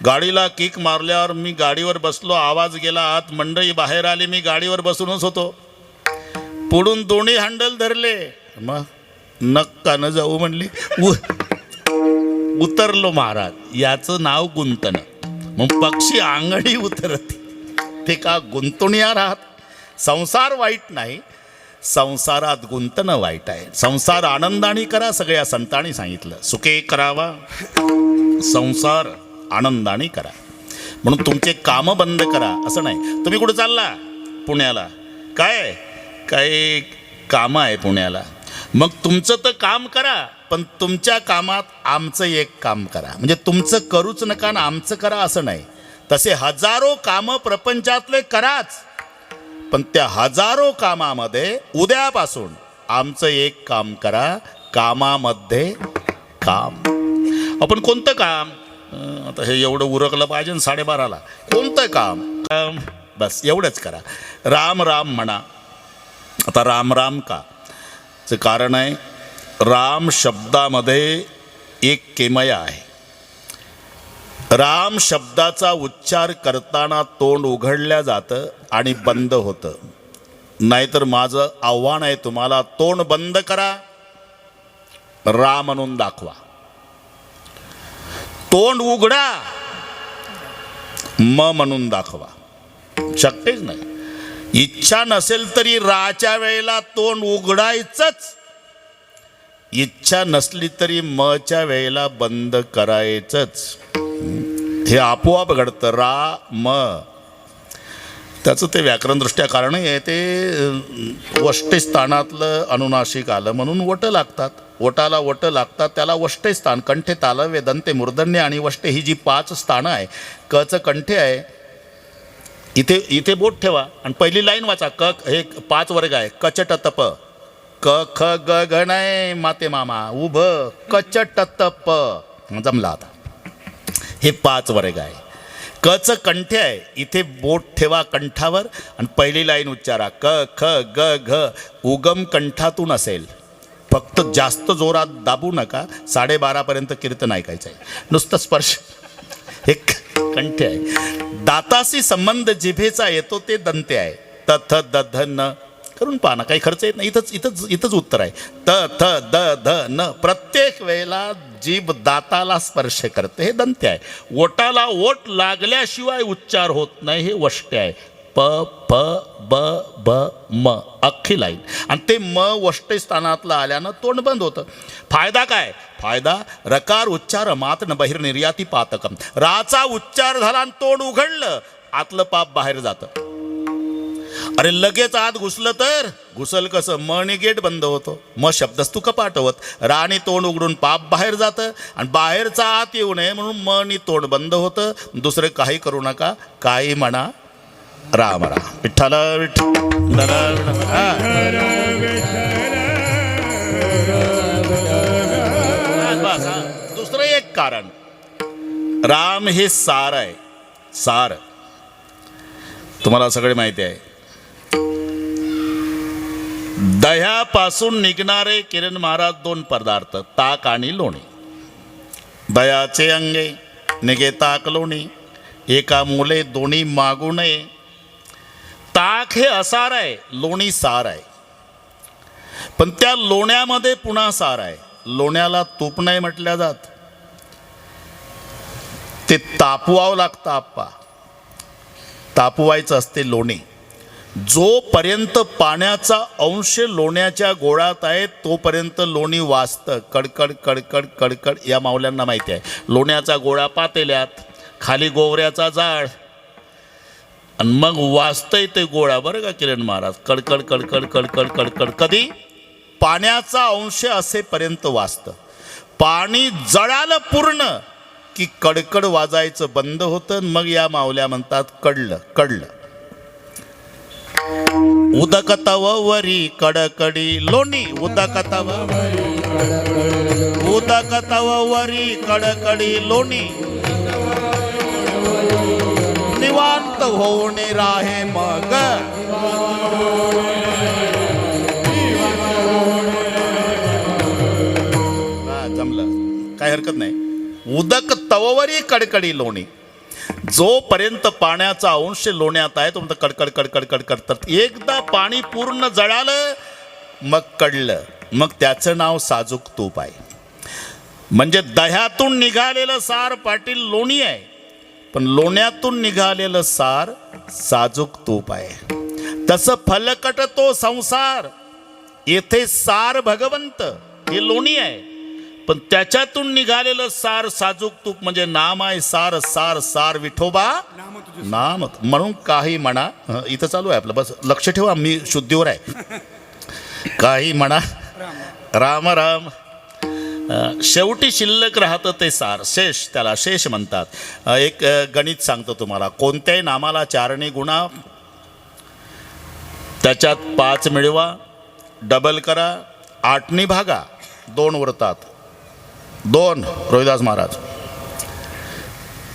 गाडीला किक मारल्यावर मी गाडीवर बसलो, आवाज गेला आत, मंडळी बाहेर आली, मी गाडीवर बसूनच होतो. पुढून दोन्ही हँडल धरले, मग नक्कानं जाऊ म्हणली. उतरलो महाराज. याचं नाव गुंतणं. मग पक्षी आंगणी उतरते ते का गुंतून या राहत. संसार वाईट नाही, संसारात गुंतणं वाईट आहे. संसार आनंदाने करा, सगळ्या संतांनी सांगितलं. सुखे करावा, संसार आनंदाने करा. म्हणून तुमचे कामं बंद करा असं नाही. तुम्ही कुठं चालला. पुण्याला. काय काही कामं आहे पुण्याला. मग तुमचं तर काम करा, पण तुमच्या कामात आमचं एक काम करा. म्हणजे तुमचं करूच नका ना आमचं करा असं नाही. तसे हजारो कामं प्रपंचातले कराच, पण त्या हजारो कामामध्ये उद्यापासून आमचं एक काम करा, कामामध्ये काम. आपण कोणतं काम, आता हे एवढं उरकलं पाहिजे ना 12:30ला, कोणतं काम, बस एवढंच करा. राम राम म्हणा. आता राम राम का चं कारण आहे, राम शब्दामध्ये एक केमया आहे. राम शब्दाचा उच्चार करताना तोंड उघडल्या जातं आणि बंद होतं. नाहीतर माझं आव्हान आहे तुम्हाला, तोंड बंद करा, राम म्हणून दाखवा. तोंड उघडा, म म्हणून दाखवा. शक्यच नाही. इच्छा नसेल तरी राच्या वेळेला तोंड उघडायचंच, इच्छा नसली तरी मच्या वेळेला बंद करायचंच. हे आपोआप घडतं. रा म, त्याचं ते व्याकरणदृष्ट्या कारण आहे. ते वष्टी स्थानातलं अनुनासिक आलं म्हणून वट लागतात. वटाला वट लागतात, त्याला वष्टे स्थान. कंठे, तालव्य, दंते, मूर्धन्य आणि वष्टे ही जी 5 स्थानं आहे. कचं कंठे आहे, इथे बोट ठेवा आणि पहिली लाईन वाचा. क, हे 5 वर्ग आहे. कचट तप, क ख ग घ नाही माते मामा उभ, कचट तप. जमला. आता हे 5 वर्ग आहे. कचं कंठे आहे, इथे बोट ठेवा कंठावर आणि पहिली लाईन उच्चारा. क ख ग घ उगम कंठातून असेल. फक्त जास्त जोरात दाबू नका. 12:30पर्यंत कीर्तन ऐकायचं आहे. नुसतं स्पर्श. हे कंठे आहे. दाताशी संबंध जिभेचा येतो ते दंते आहे. त थ द ध न करून पाहा, काही खर्च येत नाही. इथंच उत्तर आहे. त थ द ध न. प्रत्येक वेळेला जीभ दाताला स्पर्श करते, हे दंते आहे. ओटाला ओट लागल्याशिवाय उच्चार होत नाही, हे वष्टे आहे. प प ब ब म अख्खी लाईन. आणि ते म वष्टे स्थानातलं आल्यानं तोंड बंद होतं. फायदा काय? फायदा रकार उच्चार मात न बहिर्निर्याती पातकम. राचा उच्चार झाला आणि तोंड उघडलं, आतलं पाप बाहेर जातं. अरे लगेच आत घुसलं तर घुसल कसं? म नी गेट बंद होतो. म शब्दच तू कपाट होत. राणी तोंड उघडून पाप बाहेर जातं आणि बाहेरचा आत येऊ नये म्हणून म नी तोंड बंद होतं. दुसरं काही करू नका, काही म्हणा, राम राम. विठ्ठल दुसरं एक कारण, राम हे सार आहे. सार तुम्हाला सगळे माहिती आहे. दह्यापासून निघणारे किरण महाराज 2 पदार्थ, ताक आणि लोणी. दह्याचे अंगे निघे ताक लोणी, एका मुले दोन्ही मागू नये. ताक हे असार आहे, लोणी सार आहे. पण त्या लोण्यामध्ये पुन्हा सार आहे. लोण्याला तूप नाही म्हटल्या जात, ते तापवावं लागतं. आप्पा तापवायचं असते लोणी. जोपर्यंत पाण्याचा अंश लोण्याच्या गोळात आहे तोपर्यंत लोणी वाजतं. कडकड कडकड कडकड. या माऊल्यांना माहिती आहे. लोण्याचा गोळा पातेल्यात, खाली गोवऱ्याचा जाळ, आणि मग वाजतंय ते गोळा. बरं का किरण महाराज? कडकड कडकड कडकड कडकड. कधी? पाण्याचा अंश असेपर्यंत वाजतं. पाणी जळालं पूर्ण की कडकड वाजायचं बंद होतं. मग या माऊल्या म्हणतात कडलं कडलं. उदक तव वरी कडकडी लोणी. उदक तव वरी कडकडी लोणी, निवांत होऊन राहे मग. जमलं, काय हरकत नाही. उदक तववरी कडकडी लोणी. जोपर्यंत पाण्याचा अंश लोण्यात आहे तो म्हणतो कडकड कडकड कडकड. एकदा पाणी पूर्ण जळालं मग कडलं, मग त्याचं नाव साजूक तूप आहे. म्हणजे दह्यातून निघालेलं सार पाटील लोणी आहे, पण लोण्यातून निघालेलं सार साजूक तूप आहे. तसं फलकट तो संसार, येथे सार भगवंत हे लोणी आहे, पण त्याच्यातून निघालेलं सार साजूक तूप म्हणजे नाम आहे. सार सार सार विठोबा नाम. म्हणून काही म्हणा. इथं चालू आहे आपलं, बस लक्ष ठेवा, मी शुद्धीवर आहे. काही म्हणा, राम राम. शेवटी शिल्लक राहतं ते सार, शेष, त्याला शेष म्हणतात. एक गणित सांगतो तुम्हाला. कोणत्याही नामाला 4 गुणा, त्याच्यात 5 मिळवा, डबल करा, 8 भागा, 2 उरतात. 2 रोहिदास महाराज.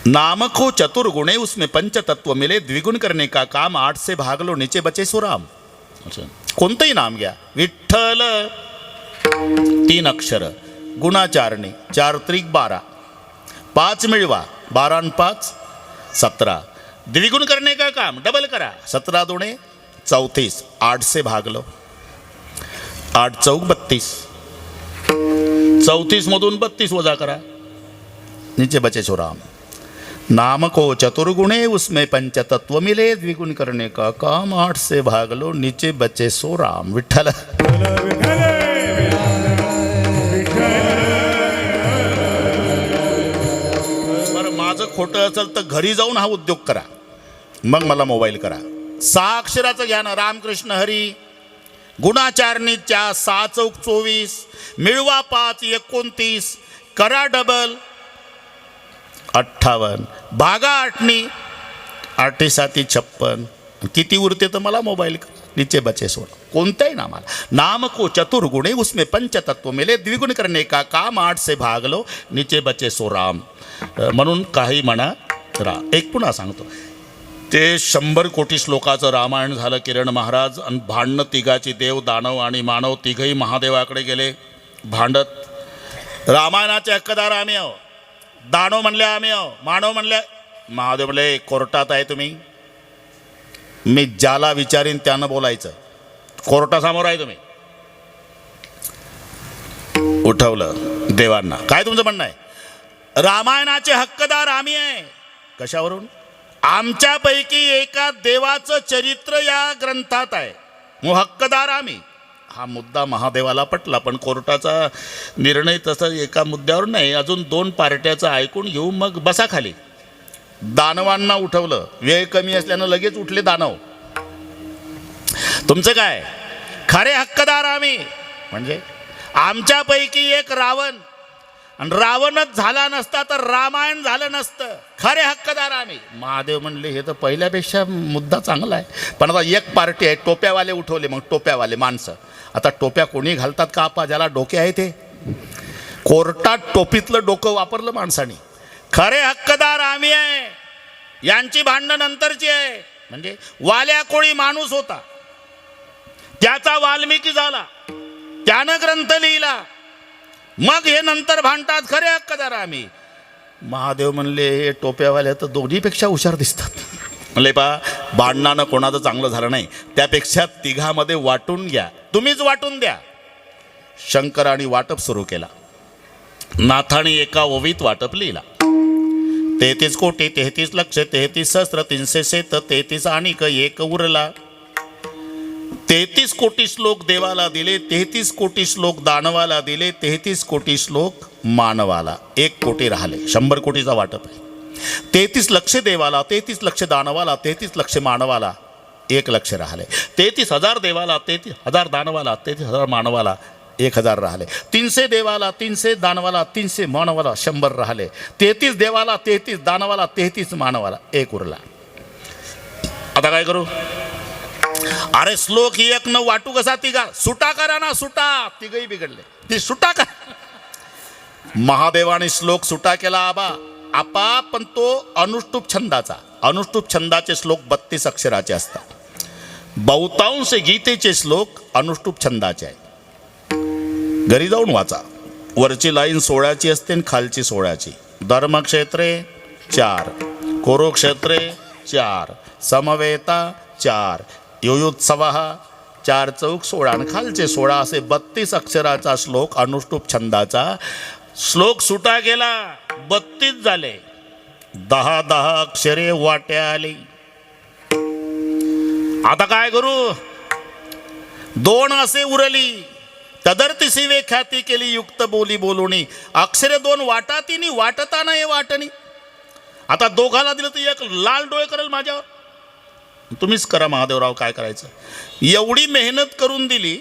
नाम को चतुर्गुणे उसमें पंचतत्व मिले, द्विगुण करने का काम 8 से भाग लो, नीचे बचे सुराम. कोणतंही नाम घ्या. विठ्ठल 3 अक्षर, गुणा 4, 4 त्रिक 12, 5 मिळवा, 12 आणि 5 17. द्विगुण करने का काम, डबल करा, 17 दुणे 34, 8 से भाग लो, 8 चौक 32, 34 मधून 32 वजा करा, नीचे बचे सुराम. नाम को चतुर्गुणे उसमें पंचतत्व मिले, द्विगुण करने का काम 8 से भाग लो, नीचे बचे सो राम. विठ्ठल. बरं, माझं खोटं असेल तर घरी जाऊन हा उद्योग करा, मग मला मोबाईल करा. 6 अक्षराचं घ्या ना. रामकृष्ण हरी. गुणा 4 4, 6 चौक 24, मिळवा 5 29, करा डबल 58, भागा 8, 8 7 56. किती उरते तर मला मोबाईल कर, नीचे बचे सोडा. कोणत्याही नामाला. नाम को चतुर्गुणे उसमें पंचतत्व मिले, द्विगुण करने का काम 8 से भाग लो, नीचे बचे सो राम. म्हणून काही म्हणा रा. एक पुन्हा सांगतो. ते 100 कोटी श्लोकाचं रामायण झालं. किरण महाराज आणि भांडणं तिघाची, देव दानव आणि मानव तिघही महादेवाकडे गेले भांडत. रामायणाचे हक्कदार आम्ही आहो, दानव म्हणले आम्ही आहो, मानव म्हणले. महादेव म्हणले कोर्टात आहे तुम्ही, मी ज्याला विचारीन त्यानं बोलायचं, कोर्टासमोर आहे तुम्ही. उठवलं देवांना. काय तुमचं म्हणणं आहे? रामायणाचे हक्कदार आम्ही आहे. कशावरून? आमच्यापैकी एका देवाचं चरित्र या ग्रंथात आहे, मग हक्कदार आम्ही. हा मुद्दा महादेवाला पटला, पण कोर्टाचा निर्णय तसा एका मुद्द्यावर नाही, अजून 2 पार्ट्याचं ऐकून घेऊ, मग बसा खाली. दानवांना उठवलं. वेळ कमी असल्यानं लगेच उठले दानव. तुमचं काय? खरे हक्कदार आम्ही. म्हणजे आमच्यापैकी एक रावण, आणि रावणच झाला नसता तर रामायण झालं नसतं. खरे हक्कदार आम्ही. महादेव म्हणले हे तर पहिल्यापेक्षा मुद्दा चांगला आहे, पण आता एक पार्टी आहे. टोप्यावाले उठवले. मग टोप्यावाले माणसं. आता टोप्या कोणी घालतात का आपा, ज्याला डोके आहे ते? कोर्टात टोपीतलं डोकं वापरलं माणसाने. खरे हक्कदार आम्ही आहे, यांची भांडणं नंतरची आहे. म्हणजे वाल्या कोळी माणूस होता, त्याचा वाल्मिकी झाला, त्यानं ग्रंथ लिहिला, मग हे नंतर भांडतात. खरे हक्कदार आम्ही. महादेव म्हणले हे टोप्यावाले तर दोन्हीपेक्षा हुशार दिसतात. म्हणले पा, भांडणानं कोणाचं चांगलं झालं नाही, त्यापेक्षा तिघामध्ये वाटून घ्या, तुम्हीच वाटून द्या. शंकराने वाटप सुरू केला. नाथाने एका ओवीत वाटप लिहिला. 33 कोटी 33 लक्ष 33 सहस्त्र 300 33 आणि 1 उरला. 33 कोटी श्लोक देवाला दिले, 33 कोटी श्लोक दानवाला दिले, 33 कोटी श्लोक मानवाला. 1 कोटी राहिले. 100 कोटीचा वाटप आहे. 33 लक्ष देवाला, 33 लक्ष दानवाला, 33 लक्ष मानवाला, 1 लक्ष राहिले. 33,000 देवाला, 33,000 दानवाला, 33,000 मानवाला, 1,000 राहिले. 300 देवाला, 300 दानवाला, 300 मानवाला, 100 राहिले. 33 देवाला, 33 दानवाला, 33 मानवाला, 1 उरला. आता काय करू? अरे श्लोक 1 न वाटू कसा तिघा? सुटा करा ना, सुटा. तिघही बिघडले. ती सुटा करा. महादेवाने श्लोक सुटा केला आपा, पण तो अनुष्टुप छंदाचा. अनुष्टुप छंदाचे श्लोक 32 अक्षराचे असतात. बहुतांश गीतेचे श्लोक अनुष्टुप छंदाचे आहेत. घरी जाऊन वाचा. वरची लाईन 16ची असते आणि खालची 16ची. धर्मक्षेत्रे 4, कुरुक्षेत्रे 4, समवेता 4, युयुत्सव 4 चौक 16 आणि खालचे 16 असे 32 अक्षराचा श्लोक अनुष्टुप छंदाचा. श्लोक सुटा गेला, 32 झाले. 10 अक्षरे वाट्या आली. आता काय करू? 2 असे उरली. तदर्तिसी वे ख्याती केली युक्त बोली बोलुनी. अक्षरे 2 वाटातीनी, वाटताना हे वाटणी. आता दोघाला दिलं तर 1 लाल डोळे करेल माझ्यावर. तुम्हीच करा महादेवराव, काय करायचं? एवढी मेहनत करून दिली,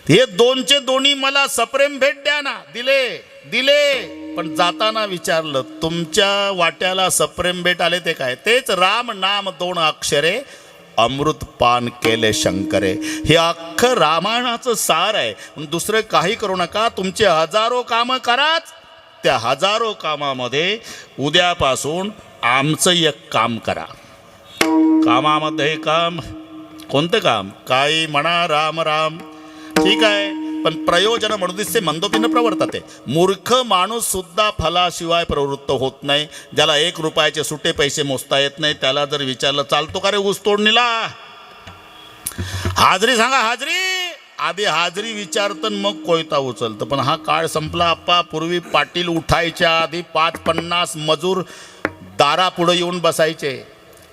हे दोनचे दोन्ही मला सप्रेम भेट द्या ना. दिले दिले, पण जाताना विचारलं तुमच्या वाट्याला सप्रेम भेट आले ते काय? तेच राम नाम 2 अक्षरे अमृत पान केले शंकरे. हे अख्खं रामायणाचं सार आहे. दुसरं काही करू नका. तुमचे हजारो कामं कराच. त्या हजारो कामामध्ये उद्यापासून आमचं एक काम करा. कामामध्ये काम कोणतं काम? काही म्हणा राम राम, ठीक आहे, पण प्रयोजन मनुदिसे मंदोपीनं प्रवर्तते. मूर्ख माणूस सुद्धा फलाशिवाय प्रवृत्त होत नाही. ज्याला 1 रुपयाचे सुटे पैसे मोजता येत नाही त्याला जर विचारलं चालतो का रे ऊस तोडणीला, हाजरी सांगा हाजरी. आधी हाजरी विचारतं मग कोयता उचलतं. पण हा काळ संपला आप्पा. पूर्वी पाटील उठायच्या आधी 5-50 मजूर दारापुढं येऊन बसायचे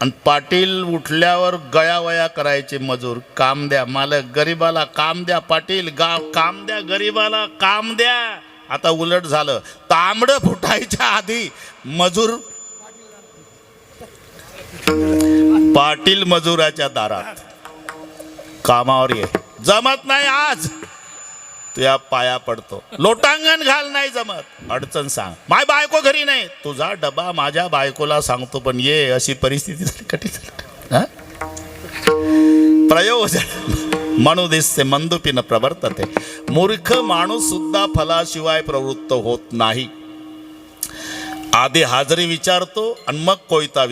आणि पाटील उठल्यावर गयावया करायचे मजूर. काम द्या मालक, गरीबाला काम द्या पाटील, काम द्या गरीबाला काम द्या. आता उलट झालं. तांबडं फुटायच्या आधी मजूर पाटील मजुराच्या दारात कामावर ये. जमत नाही आज तुझ्या पाया पडतो. लोटांगण घाल, नाही जमत. अडचण सांग, माय बायको घरी नाही, तुझा डबा माझ्या बायकोला सांगतो पण ये. अशी परिस्थिती झाली कठीण. प्रयोजन मनुदिसे मंदुपीनं प्रवर्तते. मूर्ख माणूस सुद्धा फलाशिवाय प्रवृत्त होत नाही. आधी हाजरी विचारतो आणि मग कोयता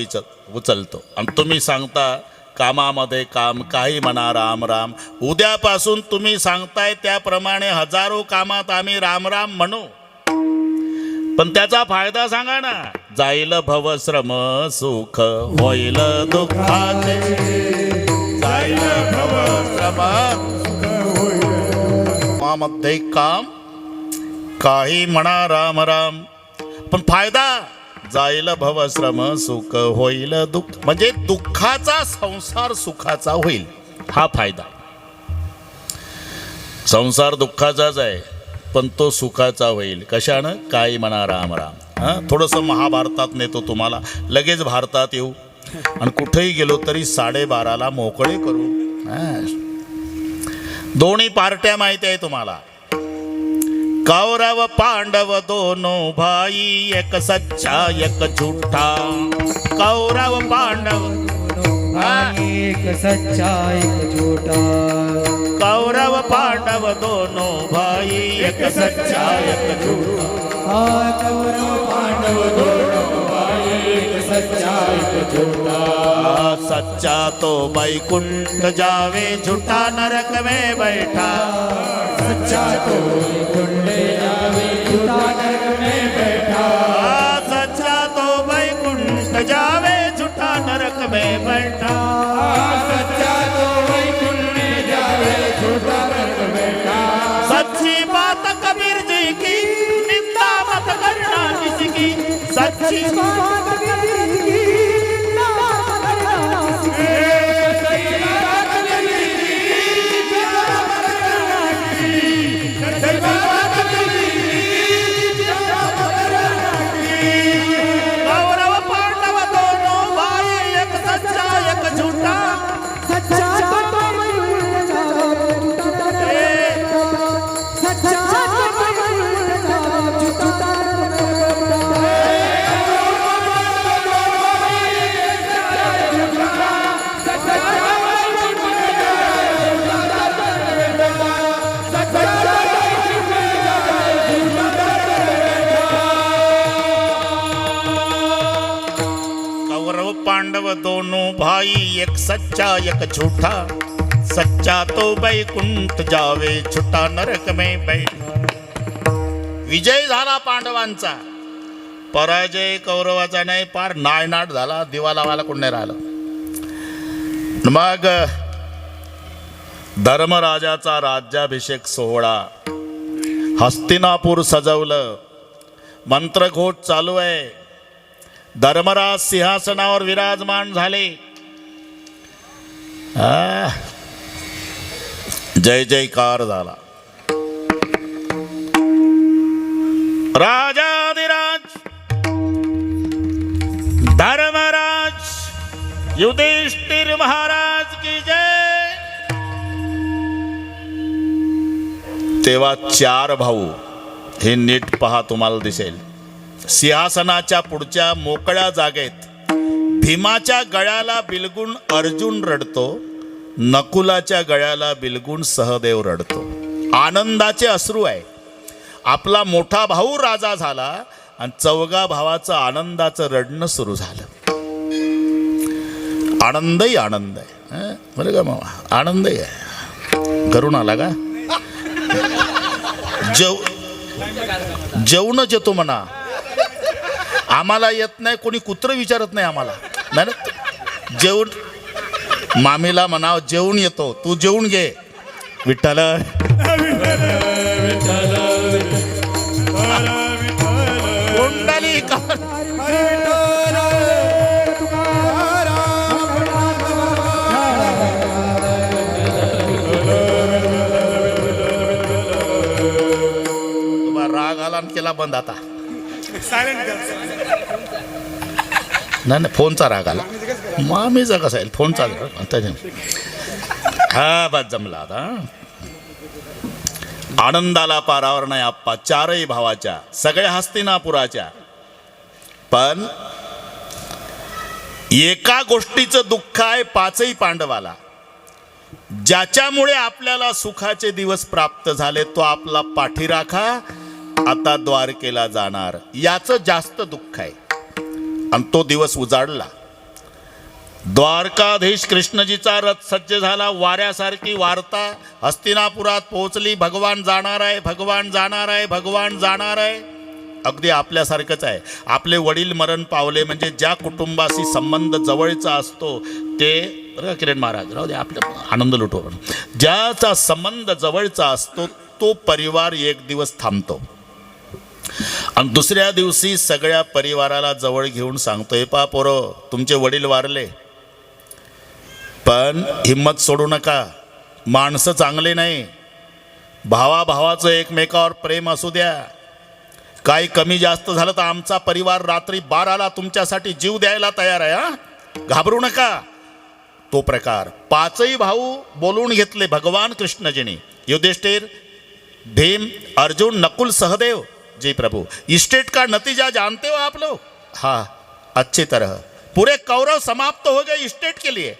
उचलतो. आणि तुम्ही सांगता कामामध्ये काम, काही म्हणा राम राम. उद्यापासून तुम्ही सांगताय त्याप्रमाणे हजारो कामात आम्ही राम राम म्हणू. पण त्याचा फायदा सांगा ना. जाईल भवश्रम सुख होईल दुःखाचे. जाईल भवश्रम कामामध्ये काम, काही म्हणा राम राम, पण फायदा जाईल भवश्रम सुख होईल दुःख. म्हणजे दुःखाचा संसार सुखाचा होईल, हा फायदा. संसार दुःखाचाच आहे पण तो सुखाचा होईल. कशानं? काही म्हणा राम राम. थोडंसं महाभारतात नेतो तुम्हाला. लगेच भारतात येऊ आणि कुठेही गेलो तरी 12:30ला मोकळे करू. दोन्ही पार्ट्या माहिती आहे तुम्हाला. कौरव पांडव दोनों भाई, एक सच्चा एक झूठा. कौरव पांडव एक सच्चा एक झूठा. कौरव पांडव दोनों भाई, एक सच्चा एक झूठा. कौरव पांडव दोनों भाई, एक सच्चा एक झूठा. सच्चा तो बैकुंठ जावे, झूठा नरक में बैठा. सच्चा तो बैकुंठ जावे, झूठा नरक में बैठा. सच्चा तो बैकुंठ जावे, झूठा नरक में बैठा. सच्चा तो बैकुंठ जावे, झूठा नरक में बैठा. सच्ची बात कबीर जी की, निंदा मत करना किसी की. सच्ची बात कबीर जी की, निंदा मत करना किसी की. कौरव पांडव दोनों भाई, एक सच्चा एक झूठा. सच्चा तो बैकुंठ जावे, झूठा नरक में बैठा. सच्चा तो बैकुंठ जावे, झूठा नरक में बैठा. कौरव पांडव दोनों भाई, एक सच्चा एक झूठा. सच्चा तो बैकुंठ जावे, झूठा नरक में बैठा. विजय झाला पांडवांचा, पराजय कौरवाचा नाही. पार नायनाट झाला. दिवा लावायला कोण नाही राहिलं. मग धर्मराजाचा राज्याभिषेक सोहळा, हस्तिनापूर सजवलं, मंत्रघोष चालू आहे. धर्मराज सिंहासनावर विराजमान झाले. जय जयकार झाला. राजाधिराज धर्मराज युधिष्ठिर महाराज की जय. तेव्हा 4 भाऊ, हे नीट पहा तुम्हाला दिसेल. सिंहासनाच्या पुढच्या मोकळ्या जागेत भीमाच्या गळ्याला बिलगून अर्जुन रडतो, नकुलाच्या गळ्याला बिलगून सहदेव रडतो. आनंदाचे अश्रू आहे. आपला मोठा भाऊ राजा झाला आणि 4 भावाचं आनंदाचं रडणं सुरू झालं. आनंदही आनंद आहे. बरं का मामा, आनंदही आहे. घरून आला का? जेवणच येतो म्हणा. आम्हाला येत नाही, कोणी कुत्र विचारत नाही आम्हाला. नाही ना, जेवण मामीला म्हणाव जेवण येतो, तू जेवून घे. विठ्ठल राग आला आणि केला बंद. आता नाही, फोनचा राग आला. मामीचा कसा आहे, फोनचा हा बस जमला. आता आनंदाला पारावर नाही आप्पा 4ही भावाच्या, सगळ्या हस्तिनापुराच्या. पण एका गोष्टीचं दुःख आहे 5ही पांडवाला. ज्याच्यामुळे आपल्याला सुखाचे दिवस प्राप्त झाले तो आपला पाठीराखा आता द्वारकेला जाणार, याचं जास्त दुःख आहे. आणि तो दिवस उजाडला. द्वारकाधीश कृष्णजीचा रथ सज्ज झाला. वाऱ्यासारखी वार्ता हस्तिनापुरात पोहोचली. भगवान जाणार आहे, भगवान जाणार आहे, भगवान जाणार आहे. अगदी आपल्यासारखंच आहे. आपले वडील मरण पावले म्हणजे ज्या कुटुंबाशी संबंध जवळचा असतो ते, बरं किरण महाराज राहू दे, आपलं आनंद लुटू आपण. ज्याचा संबंध जवळचा असतो तो परिवार एक दिवस थांबतो आणि दुसऱ्या दिवशी सगळ्या परिवाराला जवळ घेऊन सांगतोय, पा पोरं, तुमचे वडील वारले, पण हिम्मत सोडू नका. माणसं चांगले नाही. भावाभावाचं एकमेकावर प्रेम असू द्या. काही कमी जास्त झालं तर आमचा परिवार रात्री 12ला तुमच्यासाठी जीव द्यायला तयार आहे. हा, घाबरू नका. तो प्रकार 5ही भाऊ बोलून घेतले भगवान कृष्णजीने. युधिष्ठिर, भीम, अर्जुन, नकुल, सहदेव, जी प्रभु, स्टेट का नतीजा जानते हो आप लोग? हाँ, अच्छी तरह. पूरे कौरव समाप्त हो गए स्टेट के लिए.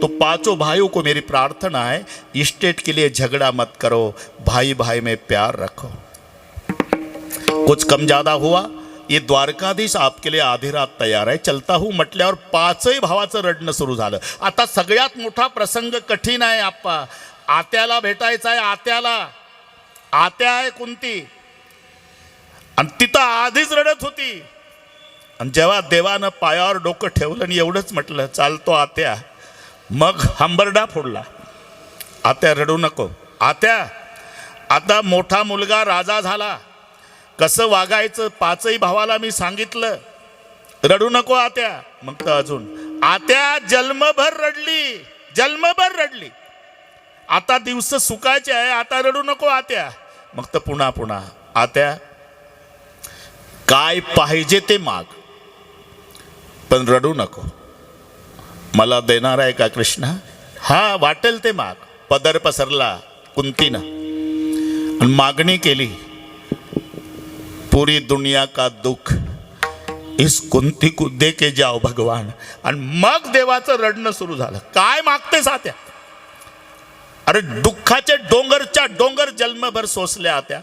तो 5 भाइयों को मेरी प्रार्थना है, स्टेट के लिए झगड़ा मत करो, भाई भाई में प्यार रखो. कुछ कम ज्यादा हुआ, ये द्वारकाधीश आपके लिए आधी रात तयार आहे, चलता हूँ म्हटल्यावर 5ही भावाचं रडणं सुरू झालं. आता सगळ्यात मोठा प्रसंग कठीण आहे आप्पा. आत्याला भेटायचं आहे. आत्या आहे कुंती, आणि तिथं आधीच रडत होती. आणि जेव्हा देवानं पायावर डोकं ठेवलं आणि एवढंच म्हटलं, चालतो आत्या, मग हंबरडा फोडला. आत्या रडू नको. आत्या, आता मोठा मुलगा राजा झाला, कसं वागायचं 5ही भावाला मी सांगितलं. रडू नको आत्या. मग तर अजून आत्या जन्मभर रडली. आता दिवस सुखाचे आहे, आता रडू नको आत्या. मग तर पुन्हा आत्या, काय पाहिजे ते माग, पण रडू नको. मला देणार आहे का कृष्ण? हा, वाटेल ते माग. पदर पसरला कुंतीनं आणि मागणी केली, पूरी दुनिया का दुख इस कुंती को दे के जाओ भगवान. आणि मग देवाचं रडणं सुरू झालं. काय मागतेस आत्या? अरे दुःखाचे डोंगरच्या डोंगर जन्मभर सोसले आत्या.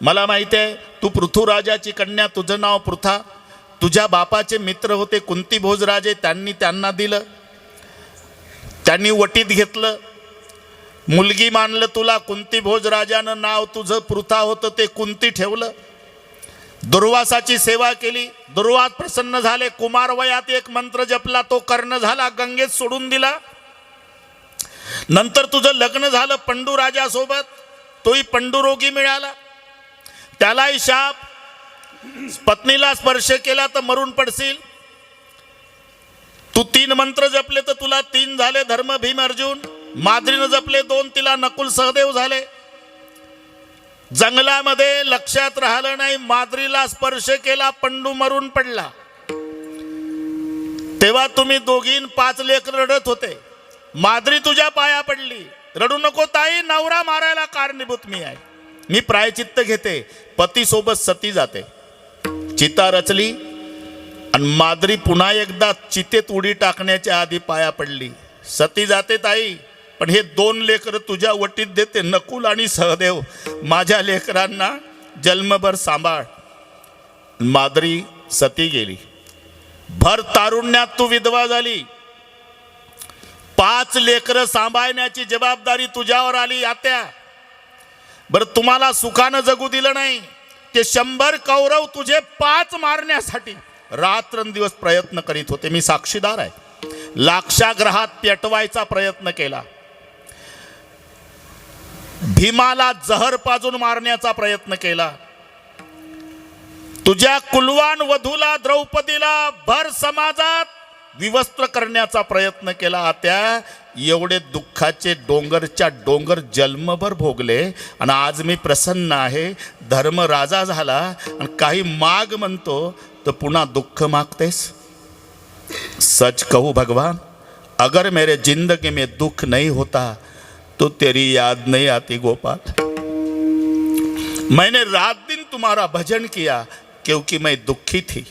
मला माहिती आहे तू पृथुराजाची कन्या, तुझं नाव पृथा. तुझ्या बापाचे मित्र होते कुंती भोजराजे, त्यांना दिलं, त्यांनी वटीत घेतलं, मुलगी मानलं तुला. कुंती भोजराजानं नाव तुझं पृथा होतं ते कुंती ठेवलं. दुर्वासाची सेवा केली, दुर्वास प्रसन्न झाले. कुमार वयात एक मंत्र जपला, तो कर्ण झाला, गंगेत सोडून दिला. नंतर तुझं लग्न झालं पंडू राजासोबत, तोही पंडुरोगी मिळाला. त्यालाही शाप, पत्नीला स्पर्श केला तर मरून पडशील. तू 3 मंत्र जपले तर तुला 3 झाले, धर्म, भीम, अर्जुन. माद्रीनं जपले 2, तिला नकुल, सहदेव झाले. जंगलामध्ये लक्षात राहिलं नाही, माद्रीला स्पर्श केला, पंडू मरून पडला. तेव्हा तुम्ही दोघीन 5 लेकर रडत होते. माद्री तुझ्या पाया पडली. रडू नको ताई, नवरा मारायला कारणीभूत मी आहे. मी प्रायचित्त घेते. पतीसोबत सती जाते, चिता रचली आणि माद्री पुन्हा एकदा चितेत उडी टाकण्याच्या आधी पाया पडली. सती जाते ताई, पण हे 2 लेकरं तुझ्या वटीत देते, नकुल आणि सहदेव. माझ्या लेकरांना जन्मभर सांभाळ. माद्री सती गेली. भर तारुण्यात तू विधवा झाली. 5 लेकरं सांभाळण्याची जबाबदारी तुझ्यावर आली. आत्या, बरं तुम्हाला सुखानं जगू दिलं नाही. ते 100 कौरव तुझे 5 मारण्यासाठी रात्रंदिवस प्रयत्न करीत होते. मी साक्षीदार आहे. लाक्षाग्रहात पेटवायचा प्रयत्न केला. भीमाला जहर पाजून मारण्याचा प्रयत्न केला. तुझ्या कुलवान वधूला द्रौपदीला भर समाजात विवस्त्र करण्याचा प्रयत्न केला. आत्या, एवढे दुःखाचे डोंगरच्या डोंगर जन्मभर भोगले आणि आज मी प्रसन्न आहे. धर्म राजा झाला आणि काही माग म्हणतो तर पुन्हा दुःख मागतेस. सच कहूँ भगवान, अगर मेरे जिंदगी में दुख नहीं होता तो तेरी याद नहीं आती गोपाल. मैंने रात दिन तुम्हारा भजन किया क्योंकि मैं दुखी थी,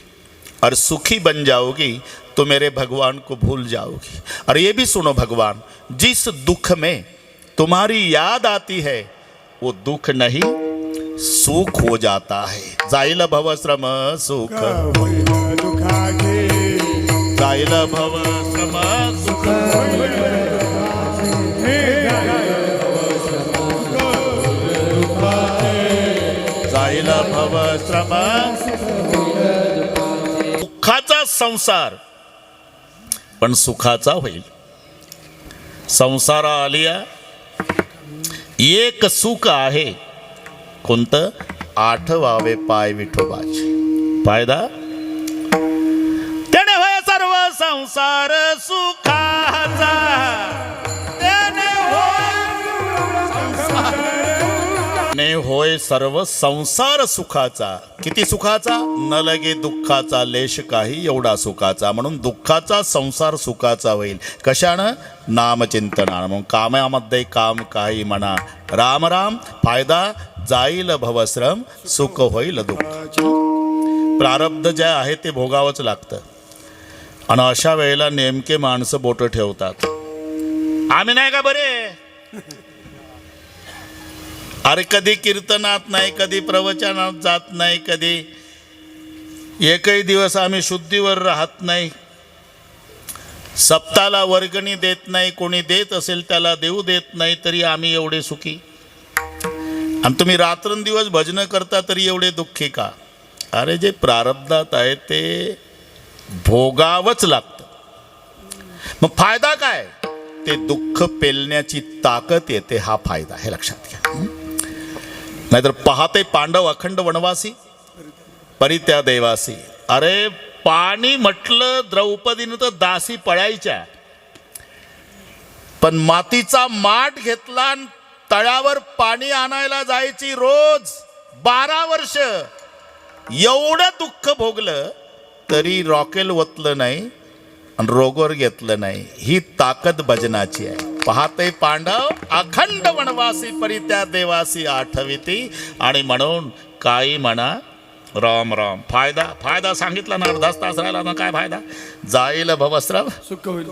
और सुखी बन जाओगी तो मेरे भगवान को भूल जाओगी. और ये भी सुनो भगवान, जिस दुख में तुम्हारी याद आती है वो दुख नहीं सुख हो जाता है. जाईल भवश्रम सुख, जाईल भवश्रम सुख, जाईल भवश्रम. दुःखाचा संसार पण सुखाचा होईल. संसारा आलिया एक सुख आहे. कोणतं? 8वावे पाय विठोबाचे. फायदा त्याने होय सर्व संसार सुखाचा, त्याने होय सर्व संसार सुखाचा. किती सुखाचा? न लगे दुःखाचा लेश काही, एवढा सुखाचा. म्हणून दुःखाचा संसार सुखाचा होईल. कशानं? नामचिंतनानं. मग कामामध्ये काम काही म्हणा. राम राम. फायदा जाईल भवश्रम, सुख होईल दुःख. प्रारब्ध जे आहे ते भोगावंच लागतं. आणि अशा वेळेला नेमके माणसं बोटं ठेवतात. आम्ही नाही का बरे? अरे कधी कीर्तनात नाही, कधी प्रवचनात जात नाही, कधी एकही दिवस आम्ही शुद्धीवर राहत नाही. सप्ताला वर्गणी देत नाही. कोणी देत असेल त्याला देऊ देत नाही, तरी आम्ही एवढे सुखी. आणि तुम्ही रात्रंदिवस भजनं करता तरी एवढे दुःखी का? अरे जे प्रारब्धात आहे ते भोगावंच लागतं. मग फायदा काय? ते दुःख पेलण्याची ताकद येते. हा फायदा, हे लक्षात घ्या. नाहीतर पाहते पांडव अखंड वनवासी परित्या देवासी. अरे पाणी म्हटलं द्रौपदीनं तर दासी पळायच्या, पण मातीचा माठ घेतला आणि तळ्यावर पाणी आणायला जायची रोज 12 वर्ष. एवढं दुःख भोगलं तरी रॉकेल ओतलं नाही आणि रोगोर घेतलं नाही. ही ताकद भजनाची आहे. पाहते पांडव अखंड वनवासी परित्या देवासी आठविती. आणि म्हणून काही म्हणा राम राम. फायदा, फायदा सांगितला ना. अर्धाच तास राहिला ना, काय फायदा? जाईल भवश्रम सुख होईल.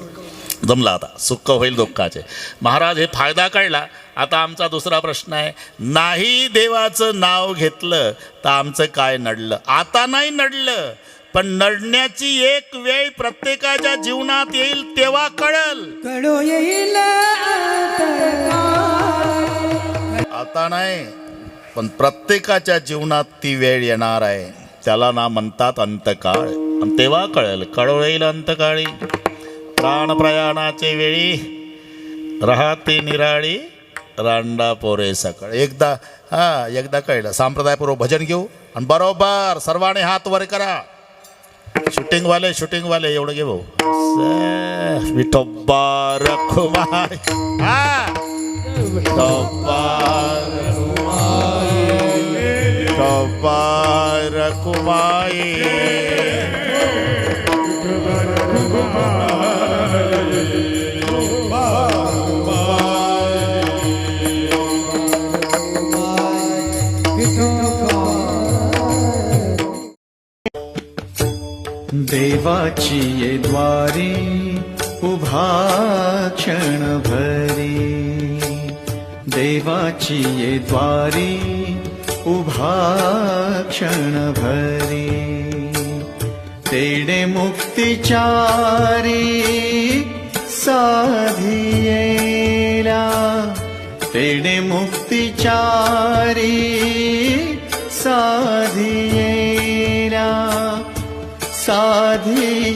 जमला आता. सुख होईल दुःखाचे. महाराज हे फायदा कळला. आता आमचा दुसरा प्रश्न आहे, नाही देवाचं नाव घेतलं तर आमचं काय नडलं? आता नाही नडलं, पण नडण्याची एक वेळ प्रत्येकाच्या जीवनात येईल तेव्हा कळल. आता नाही, पण प्रत्येकाच्या जीवनात ती वेळ येणार आहे. त्याला ना म्हणतात अंतकाळ. आणि तेव्हा कळेल. कळो येईल अंतकाळी. प्राण प्रयाणाचे वेळी राहते निराळी रांडा पोरे सकाळ. एकदा कळलं. संप्रदायपूर्वक भजन घेऊ आणि बरोबर सर्वांनी हात वर करा. शूटिंगवाले एवढं घे भाऊ. विठोबा रखुमाई. विठोबा रखुमाई. देवाची ये द्वारी उभा क्षण भरी देवाची ये द्वारी उभा क्षण भरी तेणे मुक्तिचारी साधियेला तेणे मुक्तिचारी साधियेला साधियेला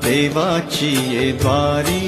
देवाची ये द्वारी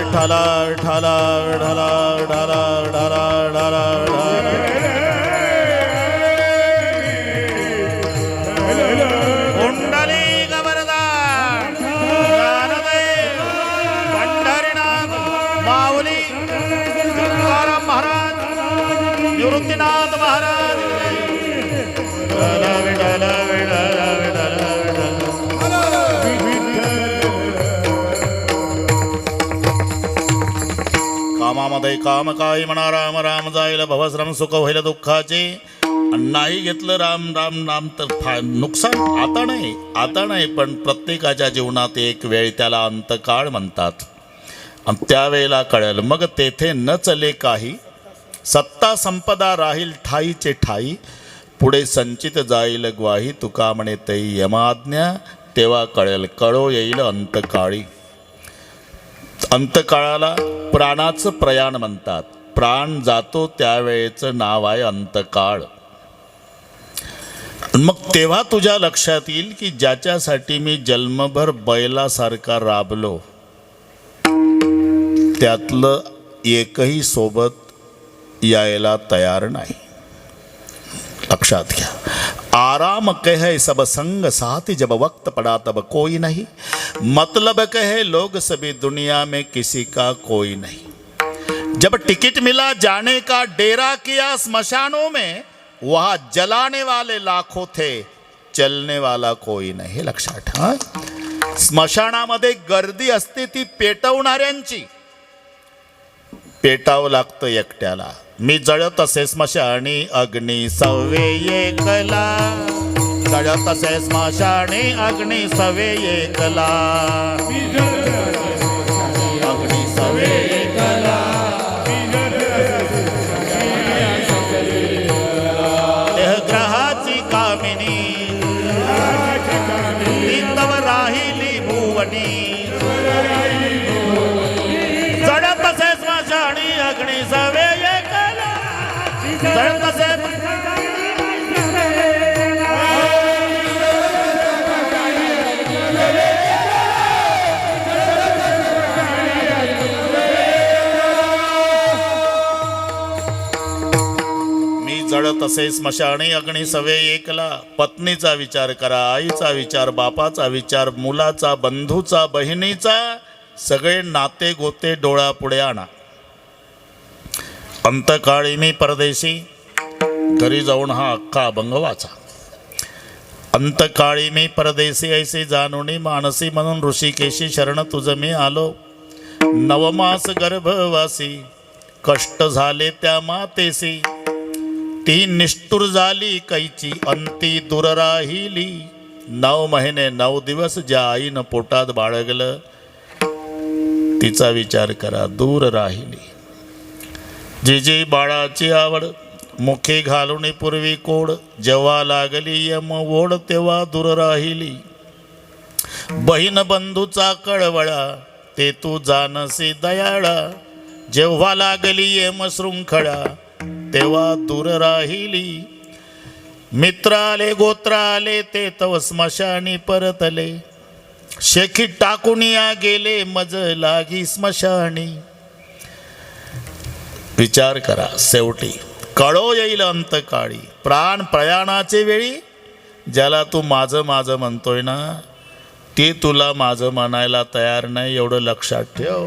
विठ्ठला विठ्ठला विठ्ठला विठ्ठला विठ्ठला विठ्ठला कुंडली गवरदा ज्ञानदेव पंढरीनाथ माऊली तुकाराम महाराज निवृत्तीनाथ महाराज विठ्ठला विठ्ठला विठ्ठला विठ्ठला कामामध्ये काम काही म्हणा राम राम जाईल भवश्रम सुख होईल दुःखाचे नाही घेतलं राम राम नाम तर नुकसान आता नाही पण प्रत्येकाच्या जीवनात एक वेळ त्याला अंतकाळ म्हणतात आणि त्यावेळेला कळेल मग तेथे न चले काही सत्ता संपदा राहील ठाईचे ठाई पुढे संचित जाईल ग्वाही तुका म्हणे तै यमाज्ञा तेव्हा कळेल कळो येईल अंतकाळी अंतकाळाला प्राणाचं प्रयाण म्हणतात प्राण जातो त्यावेळेचं नाव आहे अंतकाळ मग तेव्हा तुझ्या लक्षात येईल की ज्याच्यासाठी मी जन्मभर बैलासारखा राबलो त्यातलं एकही सोबत यायला तयार नाही लक्षात घ्या आराम कहे सब संग साथी जब वक्त पड़ा तब कोई नहीं मतलब कहे लोग सभी दुनिया में किसी का कोई नहीं जब टिकट मिला जाने का डेरा किया स्मशानों में वहां जलाने वाले लाखों थे चलने वाला कोई नहीं हे लक्षात ठेवा स्मशानामध्ये गर्दी असते ती पेटवणाऱ्यांची पेटावं लागतं एकट्याला मी जळत असे स्मशानी अग्नी सवे एकला जळत असे स्मशानी अग्नी सवे एकला अग्नी सवे एकला ग्रहाची कामिनी तव राहिली भुवनी जळत असे स्मशानी अग्नी सवे तसे स्मशानी अग्नी सवे एकला. पत्नीचा विचार करा, आईचा विचार, बापाचा विचार, मुलाचा, बंधूचा, बहिणीचा, सगळे नाते गोते डोळ्यापुढे आणा. अंतकाळी मी परदेशी, घरी जाऊन हा अख्खा अभंग वाचा. अंतकाळी मी परदेशी ऐसे जाणुनी मानसी म्हणून ऋषिकेशी शरण तुझ मी आलो. नवमास गर्भवासी कष्ट झाले त्या मातेसी. ती निष्ठुर झाली कैची अंती दूर राहिली. 9 महिने 9 दिवस ज्या आईनं पोटात बाळगलं तिचा विचार करा, दूर राहिली. जी बाळाची आवड मुखे घालून पूर्वी कोड. जेव्हा लागली यम ओढ तेव्हा दूर राहिली. बहीण बंधूचा कळवळा ते तू जानसी दयाळा. जेव्हा लागली यम शृंखळा तेव्हा दूर राहिली. मित्र आले गोत्र आले ते तव स्मशानी परतले. शेखी टाकून या गेले मज लागी स्मशानी. विचार करा, शेवटी कळो येईल अंतकाळी. प्राण प्रयाणाचे वेळी ज्याला तू माझं माझं म्हणतोय ना ते तुला माझं म्हणायला तयार नाही, एवढं लक्षात ठेव.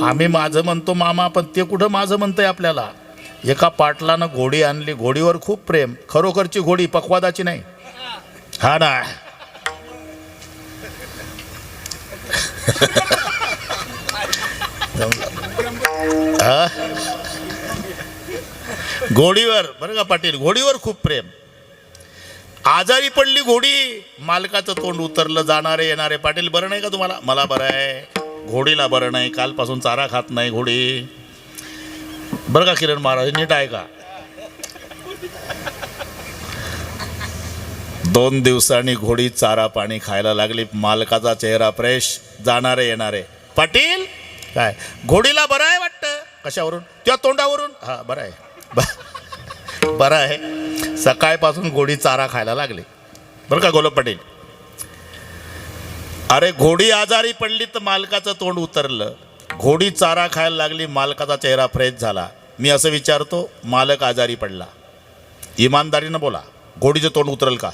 आम्ही माझं म्हणतो मामा, पण ते कुठं माझं म्हणतंय आपल्याला. एका पाटलानं घोडी आणली, घोडीवर खूप प्रेम, खरोखरची घोडी, पक्वादाची नाही. हा ना घोडीवर, बरं का पाटील, घोडीवर खूप प्रेम. आजारी पडली घोडी, मालकाचं तोंड उतरलं. जाणारे येणारे, पाटील बरं नाही का तुम्हाला? मला बरं आहे. घोडीला बरं नाही, कालपासून चारा खात नाही घोडी. बरं का किरण महाराज, नीट आहे का? 2 दिवसांनी घोडी चारा पाणी खायला लागली. मालकाचा चेहरा फ्रेश. जाणारे येणारे, पाटील काय घोडीला बरं आहे वाटतं? कशावरून? त्या तोंडावरून. हा बरं आहे, बरं आहे. सकाळपासून घोडी चारा खायला लागली. बरं का गोलब पाटील? अरे घोडी आजारी पडली तर मालकाचं तोंड उतरलं. घोडी चारा खायला लागली, मालकाचा चेहरा फ्रेश झाला. मी असं विचारतो, मालक आजारी पडला, इमानदारीनं बोला, घोडीचं तोंड उतरल का?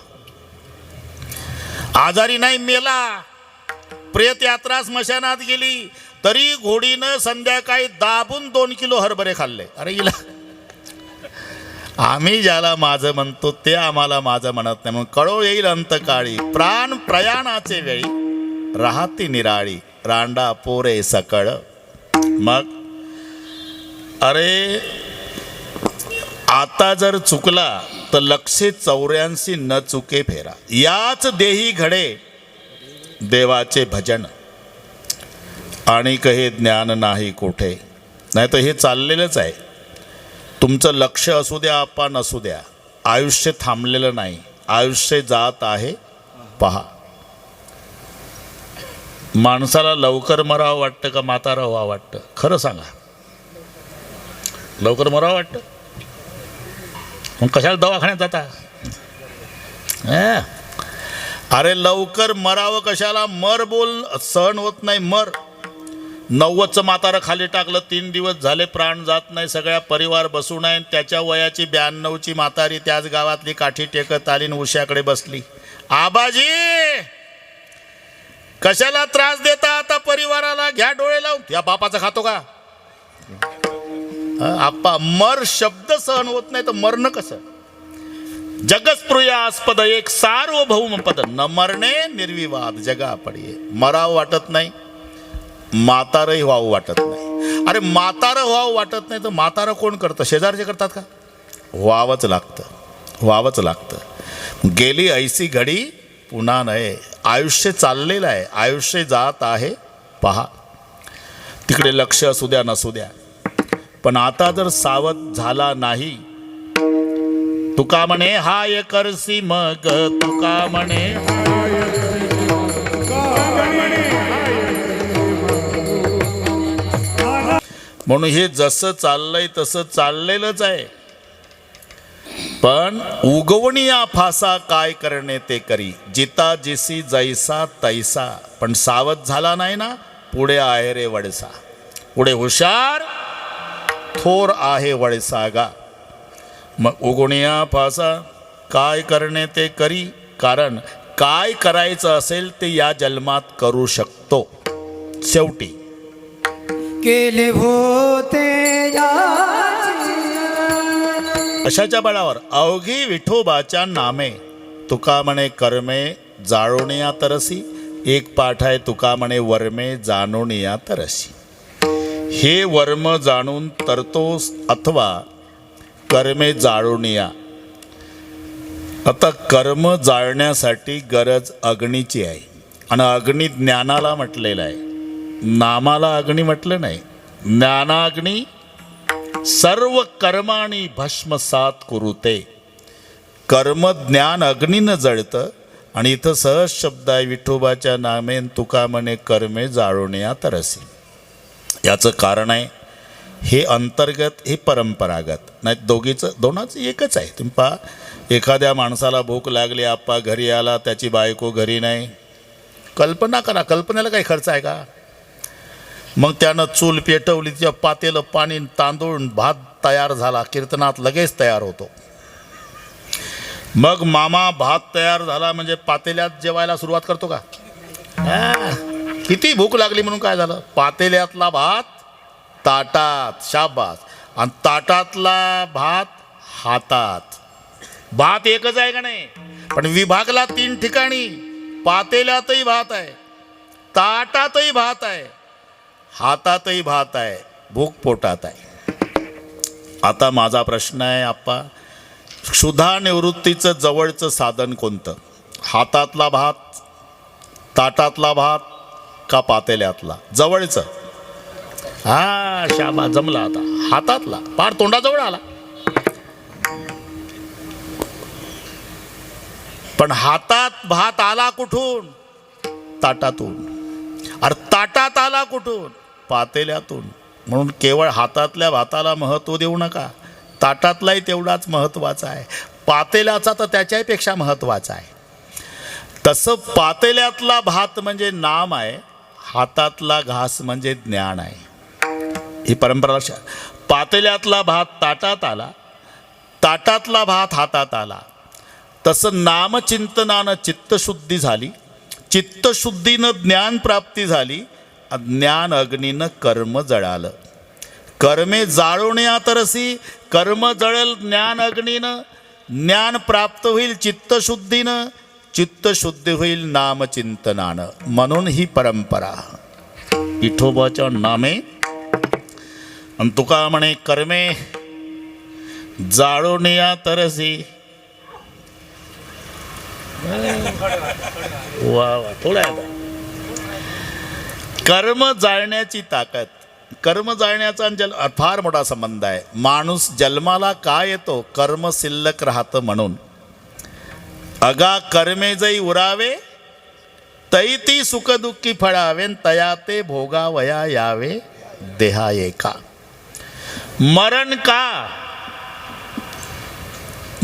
आजारी नाही, मेला, प्रेत यात्रा स्मशानात गेली, तरी घोडीनं संध्याकाळी दाबून 2 किलो हरभरे खाल्ले. अरे इला, आम्ही ज्याला माझं म्हणतो ते आम्हाला माझं म्हणत नाही. म्हणून कळो येईल अंतकाळी. प्राण प्रयाणाचे वेळी राहती निराळी. रांडा पोरे सकळ. मग अरे आता जर चुकला तर 184 न चुके फेरा. याच देही घडे देवाचे भजन. आणि कहे ज्ञान नाही कोठे. नाही तर हे चाललेलंच आहे. तुमचं लक्ष असू द्या आपा नसू द्या, आयुष्य थांबलेलं नाही. आयुष्य जात आहे पहा. माणसाला लवकर मरावं वाटतं का म्हातारं व्हावं वाटतं? खरं सांगा. लवकर मरावं वाटतं? मग कशाला दवाखान्यात जाता? अरे लवकर मरावं कशाला? मर बोल सहन होत नाही. मर. 90चं म्हातारं खाली टाकलं, 3 दिवस झाले प्राण जात नाही. सगळ्या परिवार बसून आहे. त्याच्या वयाची 92ची म्हातारी त्याच गावातली काठी टेकत आली आणि उशाकडे बसली. आबाजी कशाला त्रास देता आता परिवाराला? घ्या डोळे लावून. या बापाचं खातो का आप्पा? मर शब्द सहन होत नाही तर मरणं कसं? जगस्पृयास्पद एक सार्वभौम पद. न मरणे निर्विवाद जगा पडिये. मरावं वाटत नाही, म्हातारही व्हावं वाटत नाही. अरे म्हातारं व्हावं वाटत नाही तर म्हातारं कोण करतं? शेजारचे करतात का? व्हावंच लागतं, व्हावंच लागतं. गेली ऐसी घडी पुन्हा नाही. आयुष्य चाललेलं आहे, आयुष्य जात आहे पहा. तिकडे लक्ष असू द्या नसू द्या, पण आता जर सावध झाला नाही, तुका म्हणे हाय करसी मग, तुका म्हणे म्हणून हे जसं चाललंय तसं चाललेलंच आहे. पण उगवणिया फासा काय करणे ते करी. जिता जिसी जैसा तैसा. पण सावध झाला नाही ना, पुढे आहे रे वळसा. पुढे हुशार थोर आहे वळसागा. मग उगुणिया फासा काय करणे ते करी, कारण काय करायचं असेल ते या जन्मात करू शकतो. शेवटी केले होते अशाच्या बळावर अवघी विठोबाच्या नामे तुका म्हणे कर्मे जाळोनिया तरसी. एक पाठ आहे तुका म्हणे वर्मे जाणोनिया तरसी. हे वर्म जाणून तरतोस अथवा कर्मे जाळोनिया. आता कर्म जाळण्यासाठी गरज अग्नीची आहे आणि अग्नी ज्ञानाला म्हटलेला आहे, नामाला अग्नी म्हटलं नाही. ज्ञानाग्नी सर्व कर्माणी भस्मसात कुरुते. कर्म ज्ञान अग्नीनं जळतं आणि इथं सहज शब्द आहे विठोबाच्या नामेन तुका म्हणे कर्मे जाळोनिया तरसी. याचं कारण आहे हे अंतर्गत हे परंपरागत नाही, दोनाचं एकच आहे. तुम्ही पहा, एखाद्या माणसाला भूक लागली, आप्पा घरी आला, त्याची बायको घरी नाही. कल्पना करा, कल्पनेला काही खर्च आहे का? मग त्यानं चूल पेटवली, तिच्या पातेलं पाणी तांदूळ भात तयार झाला, कीर्तनात लगेच तयार होतो. मग मामा भात तयार झाला म्हणजे पातेल्यात जेवायला सुरुवात करतो का? किती भूक लागली म्हणून काय झालं, पातेल्यातला भात ताटात, शाबास, आणि ताटातला भात हातात. भात एकच आहे का नाही, पण विभागला 3 ठिकाणी. पातेल्यातही भात आहे, ताटातही भात आहे, हातातही भात आहे, भूक पोटात आहे. आता माझा प्रश्न आहे आप्पा, क्षुधा निवृत्तीचं जवळचं साधन कोणतं? हातातला भात, ताटातला भात का पातेल्यातला? जवळचं. हा शाबा, जमला. आता हातातला पार तोंडाजवळ आला. पण हातात भात आला कुठून? ताटातून. अरे ताटात आला कुठून? पातेल्यातून. म्हणून केवळ हातातल्या भाताला महत्त्व देऊ नका, ताटातलाही तेवढाच महत्त्वाचा आहे, पातेल्याचा तर त्याच्यापेक्षा महत्त्वाचा आहे. तसं पातेल्यातला भात म्हणजे नाम आहे, हातातला घास म्हणजे ज्ञान आहे. ही परंपरा लक्षात. पातेल्यातला भात ताटात आला, ताटातला भात हातात आला. तसं नामचिंतनानं चित्तशुद्धी झाली, चित्तशुद्धीनं ज्ञानप्राप्ती झाली, ज्ञान अग्नीनं कर्म जळालं. कर्मे जाळवण्या तरसी, कर्म जळेल ज्ञान अग्नीनं, ज्ञान प्राप्त होईल चित्तशुद्धीनं, चित्तशुद्धी होईल नामचिंतनानं. म्हणून ही परंपरा विठोबाच्या नामे आणि तुका म्हणे कर्मे जाळोनिया तरसी. वा वा, थोडा कर्म जाळण्याची ताकद. कर्म जाळण्याचा फार मोठा संबंध आहे. माणूस जन्माला काय येतो? कर्म शिल्लक राहतं म्हणून. अगा कर्मे जई उरावे तै ती सुखदुःखी फळावे, तया ते भोगावया यावे देहा एका. मरण का?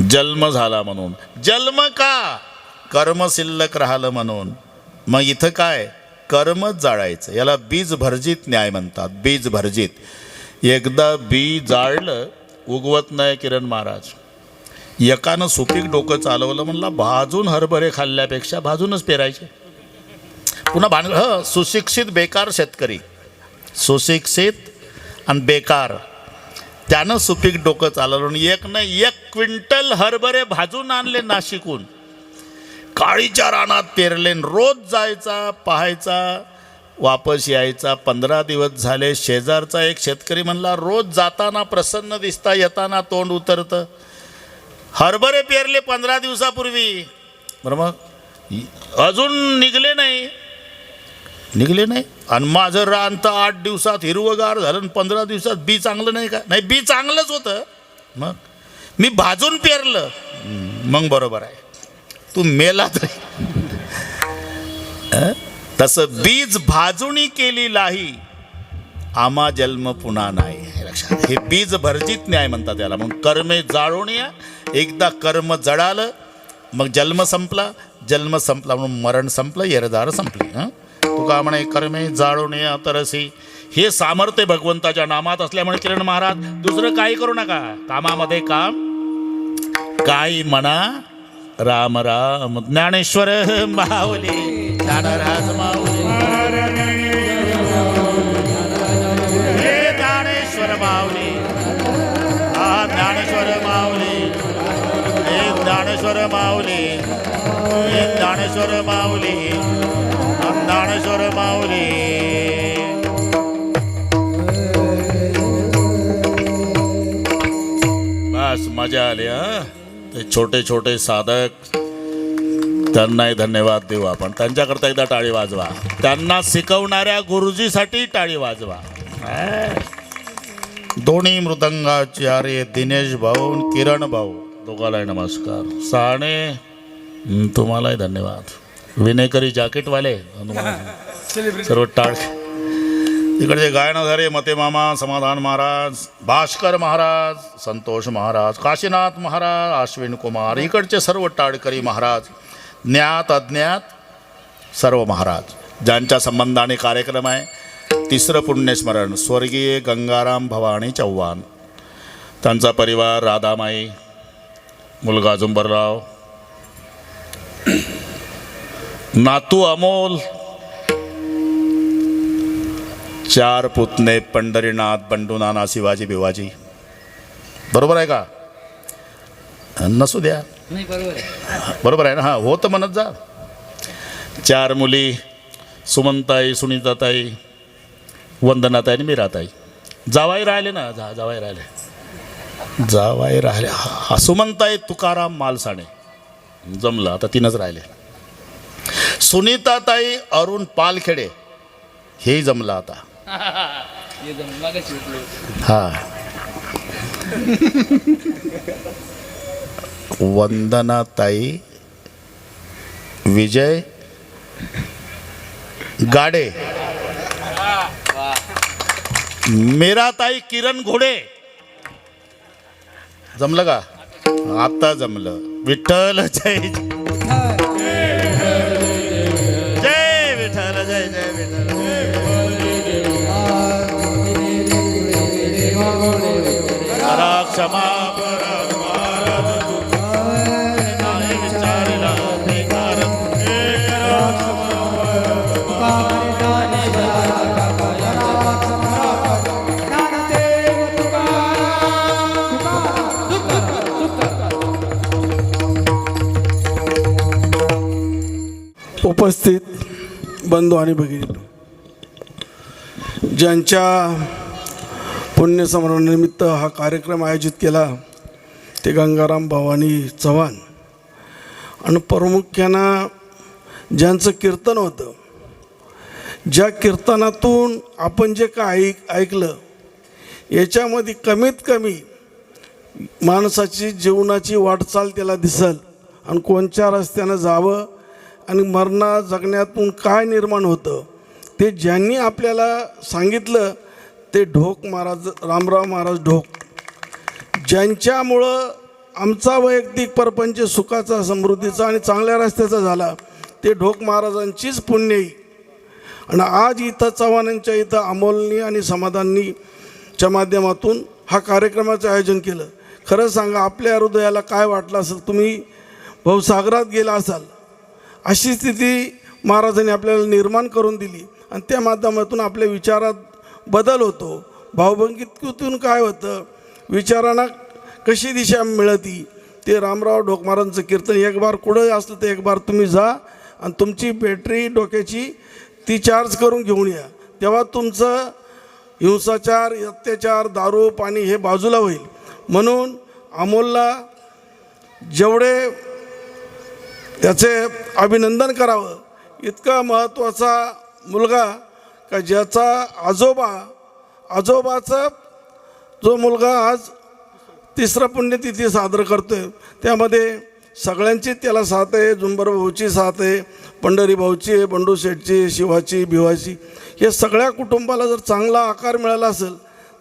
जन्म झाला म्हणून. जन्म का? कर्म शिल्लक राहिलं म्हणून. मग इथं काय? कर्मच जाळायचं. याला बीज भर्जित न्याय म्हणतात. बीज भर्जित. एकदा बी जाळलं उगवत नाही. किरण महाराज एकानं सुपीक डोकं चालवलं, म्हणला भाजून हरभरे खाल्ल्यापेक्षा भाजूनच पेरायचे. पुन्हा सुशिक्षित बेकार शेतकरी, सुशिक्षित आणि बेकार, त्यानं सुपीक डोकं चालवलं. एक नाही 1 क्विंटल हरभरे भाजून आणले नाशिकहून, काळीच्या रानात पेरले. रोज जायचा, पाहायचा, वापस यायचा. 15 दिवस झाले. शेजारचा एक शेतकरी म्हणला, रोज जाताना प्रसन्न दिसता, येताना तोंड उतरतं. हरभरे पेरले 15 दिवसापूर्वी, बरं मग अजून निघले नाही. आणि माझं रान तर 8 दिवसात हिरवगार झालं, 15 दिवसात बी चांगलं नाही का? नाही, बी चांगलंच होतं. मग मी भाजून पेरलं. मग बरोबर आहे, तू मेलात रे. तसं बीज भाजुनी केली लाही, आमा जन्म पुन्हा नाही. हे लक्षात. हे बीज भर्जित न्याय म्हणतात त्याला. मग कर्मे जाळोनिया. एकदा कर्म जळालं मग जन्म संपला, जन्म संपला म्हणून मरण संपलं, येरदार संपली. तुका म्हणे कर्मे जाळोनिया तरसी. हे सामर्थ्य भगवंताच्या नामात असल्यामुळे किरण महाराज दुसरं काही करू नका. कामामध्ये काम, काही म्हणा राम राम. ज्ञानेश्वर माऊली ज्ञानराज माऊली हे ज्ञानेश्वर माऊली हा ज्ञानेश्वर माऊली हे ज्ञानेश्वर माऊली हे ज्ञानेश्वर माऊली हा ज्ञानेश्वर माऊली. बस मजा आली हा. ते छोटे छोटे साधक त्यांनाही धन्यवाद देऊ आपण. त्यांच्याकरता एकदा टाळी वाजवा. त्यांना शिकवणाऱ्या गुरुजीसाठी टाळी वाजवा. दोन्ही मृदंगाचार्य दिनेश भाऊ किरण भाऊ दोघांनाही नमस्कार. साने तुम्हालाही धन्यवाद. विनेकरी जॅकेटवाले सर्व टाळ. इकडचे गायनाधारे मते मामा समाधान महाराज भास्कर महाराज संतोष महाराज काशीनाथ महाराज अश्विन कुमार इकडचे सर्व टाळकरी महाराज ज्ञात अज्ञात सर्व महाराज ज्यांच्या संबंधाने कार्यक्रम आहे. तिसरं पुण्यस्मरण स्वर्गीय गंगाराम भवानी चव्हाण त्यांचा परिवार राधामाई मुलगा जुंबरराव नातू अमोल 4 पुतणे पंढरीनाथ बंडूनाना शिवाजी भिवाजी. बरोबर आहे का? नसू द्या बरोबर आहे ना. हां हो तर म्हणत जा. 4 मुली सुमनताई सुनीताताई वंदनाताई आणि मीराताई. जावाई राहिले ना जावाई राहिले. हा सुमनताई तुकाराम मालसाणे जमलं आता 3च राहिले. सुनीताताई अरुण पालखेडे हे जमलं आता. हा वंदनाताई विजय गाडे मीराताई किरण घोडे जमलं का? आता जमलं. विठ्ठल जय जय विठ्ठल जय जय विठ्ठल. क्षमा उपस्थित बंधू आणि भगिनी ज्यांच्या पुण्यस्मरणानिमित्त हा कार्यक्रम आयोजित केला ते गंगाराम भवानी चव्हाण आणि प्रामुख्यानं ज्यांचं कीर्तन होतं ज्या कीर्तनातून आपण जे काय ऐकलं याच्यामध्ये कमीत कमी माणसाची जीवनाची वाटचाल त्याला दिसल आणि कोणत्या रस्त्यानं जावं आणि मरणा जगण्यातून काय निर्माण होतं ते ज्यांनी आपल्याला सांगितलं ते ढोक महाराज रामराव महाराज ढोक. ज्यांच्यामुळं आमचा वैयक्तिक परपंच सुखाचा समृद्धीचा आणि चांगल्या रस्त्याचा झाला ते ढोक महाराजांचीच पुण्यही. आणि आज इथं चव्हाणांच्या इथं अमोलनी आणि समाधाननीच्या माध्यमातून हा कार्यक्रमाचं आयोजन केलं. खरं सांगा आपल्या हृदयाला काय वाटलं असेल. तुम्ही भवसागरात गेला असाल अशी स्थिती महाराजांनी आपल्याला निर्माण करून दिली आणि त्या माध्यमातून आपल्या विचारात बदल होतो. भावभंगितून काय होतं विचारांना कशी दिशा मिळती ते रामराव ढोक महाराजांचं कीर्तन एक बार कुठं असलं तर एक बार तुम्ही जा आणि तुमची बॅटरी डोक्याची ती चार्ज करून घेऊन या. तेव्हा तुमचं हिंसाचार अत्याचार दारू पाणी हे बाजूला होईल. म्हणून अमोलला जेवढे त्याचे अभिनंदन करावं. इतका महत्त्वाचा मुलगा का ज्याचा आजोबाचा जो मुलगा आज 3रं पुण्यतिथी साजरं करतो आहे त्यामध्ये सगळ्यांची त्याला साथ आहे. जुंबर भाऊची साथ आहे, पंढरी भाऊची आहे, बंडू शेठची, शिवाची भिवाची हे सगळ्या कुटुंबाला जर चांगला आकार मिळाला असेल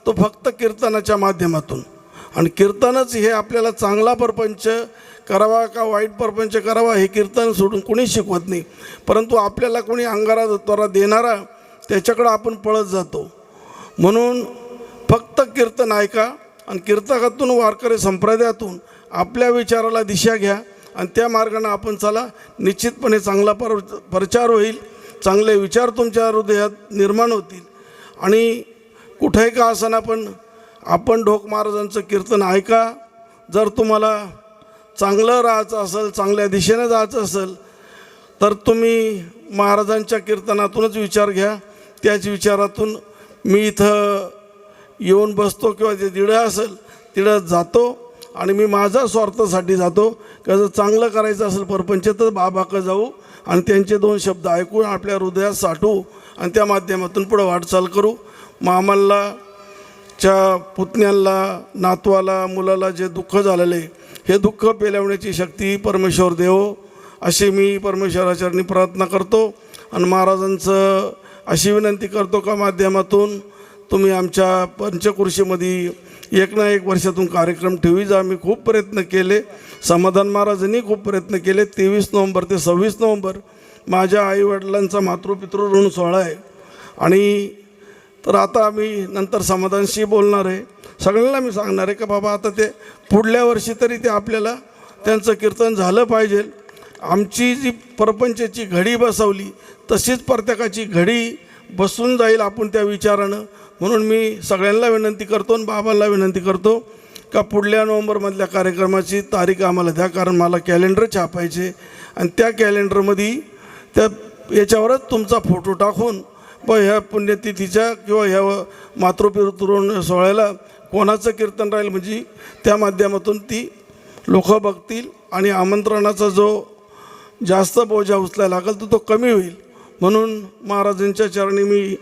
तो फक्त कीर्तनाच्या माध्यमातून. आणि कीर्तनच हे आपल्याला चांगला परपंच करावा का वाईट परपंच करावा हे कीर्तन सोडून कोणी शिकवत नाही. परंतु आपल्याला कोणी अंगारा त्वरा देणारा त्याच्याकडं आपण पळत जातो. म्हणून फक्त कीर्तन ऐका आणि कीर्तकातून वारकरी संप्रदायातून आपल्या विचाराला दिशा घ्या आणि त्या मार्गाने आपण चला. निश्चितपणे चांगला प्रचार होईल, चांगले विचार तुमच्या हृदयात निर्माण होतील. आणि कुठेही का असताना पण आपण ढोक महाराजांचं कीर्तन ऐका. जर तुम्हाला चांगलं राहायचं असेल, चांगल्या दिशेने जायचं असेल तर तुम्ही महाराजांच्या कीर्तनातूनच विचार घ्या. त्याच विचारातून मी इथं येऊन बसतो किंवा जे तिढं असेल तिढं जातो आणि मी माझा स्वार्थासाठी जातो. का जर चांगलं करायचं असेल परपंच तर बाबाकडे जाऊ आणि त्यांचे 2 शब्द ऐकून आपल्या हृदयात साठवू आणि त्या माध्यमातून पुढं वाटचाल करू. मामाला च्या पुतण्याला, नातवाला, मुलाला जे दुःख झालेलं आहे हे दुःख पेलवण्याची शक्ती परमेश्वर देवो अशी मी परमेश्वराचरणी प्रार्थना करतो. आणि महाराजांचं अशी विनंती करतो का माध्यमातून तुम्ही आमच्या पंचकृषीमध्ये एक ना एक वर्षातून कार्यक्रम ठेवी जा. मी खूप प्रयत्न केले, समाधान महाराजांनी खूप प्रयत्न केले. 23 नोव्हेंबर ते 26 नोव्हेंबर माझ्या आईवडिलांचा मातृपितृ ऋण सोहळा आहे. आणि तर आता मी नंतर समाधानशी बोलणार आहे. सगळ्यांना मी सांगणार आहे का बाबा आता ते पुढल्या वर्षी तरी ते आपल्याला त्यांचं कीर्तन झालं पाहिजे. आमची जी परपंचाची घडी बसवली तशीच प्रत्येकाची घडी बसून जाईल आपण त्या विचारानं. म्हणून मी सगळ्यांना विनंती करतो आणि बाबांना विनंती करतो का पुढल्या नोव्हेंबरमधल्या कार्यक्रमाची तारीख आम्हाला द्या. कारण मला कॅलेंडर छापायचे आणि त्या कॅलेंडरमध्ये त्या याच्यावरच तुमचा फोटो टाकून ह्या पुण्यतिथीच्या किंवा ह्या मातृपितृ सोहळ्याला कोणाचं कीर्तन राहील म्हणजे त्या माध्यमातून ती लोक बघतील आणि आमंत्रणाचा जो जास्त बोजा उचलायला लागेल तो कमी होईल. म्हणून महाराजांच्या चरणी मी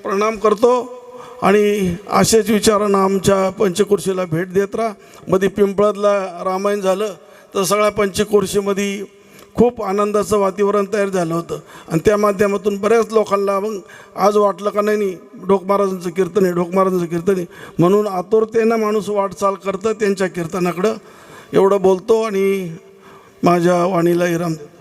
प्रणाम करतो आणि असेच विचारांना आमच्या पंचकृषीला भेट देत राहा. मध्ये पिंपळातला रामायण झालं तर सगळ्या पंचकृषीमध्ये खूप आनंदाचं वातावरण तयार झालं होतं आणि त्या माध्यमातून बऱ्याच लोकांना मग आज वाटलं का नाही ढोक महाराजांचं कीर्तन आहे, ढोक महाराजांचं कीर्तन आहे. म्हणून आतुरतेनं माणूस वाटचाल करतं त्यांच्या कीर्तनाकडं. एवढं बोलतो आणि माझ्या वाणीला विराम देतो.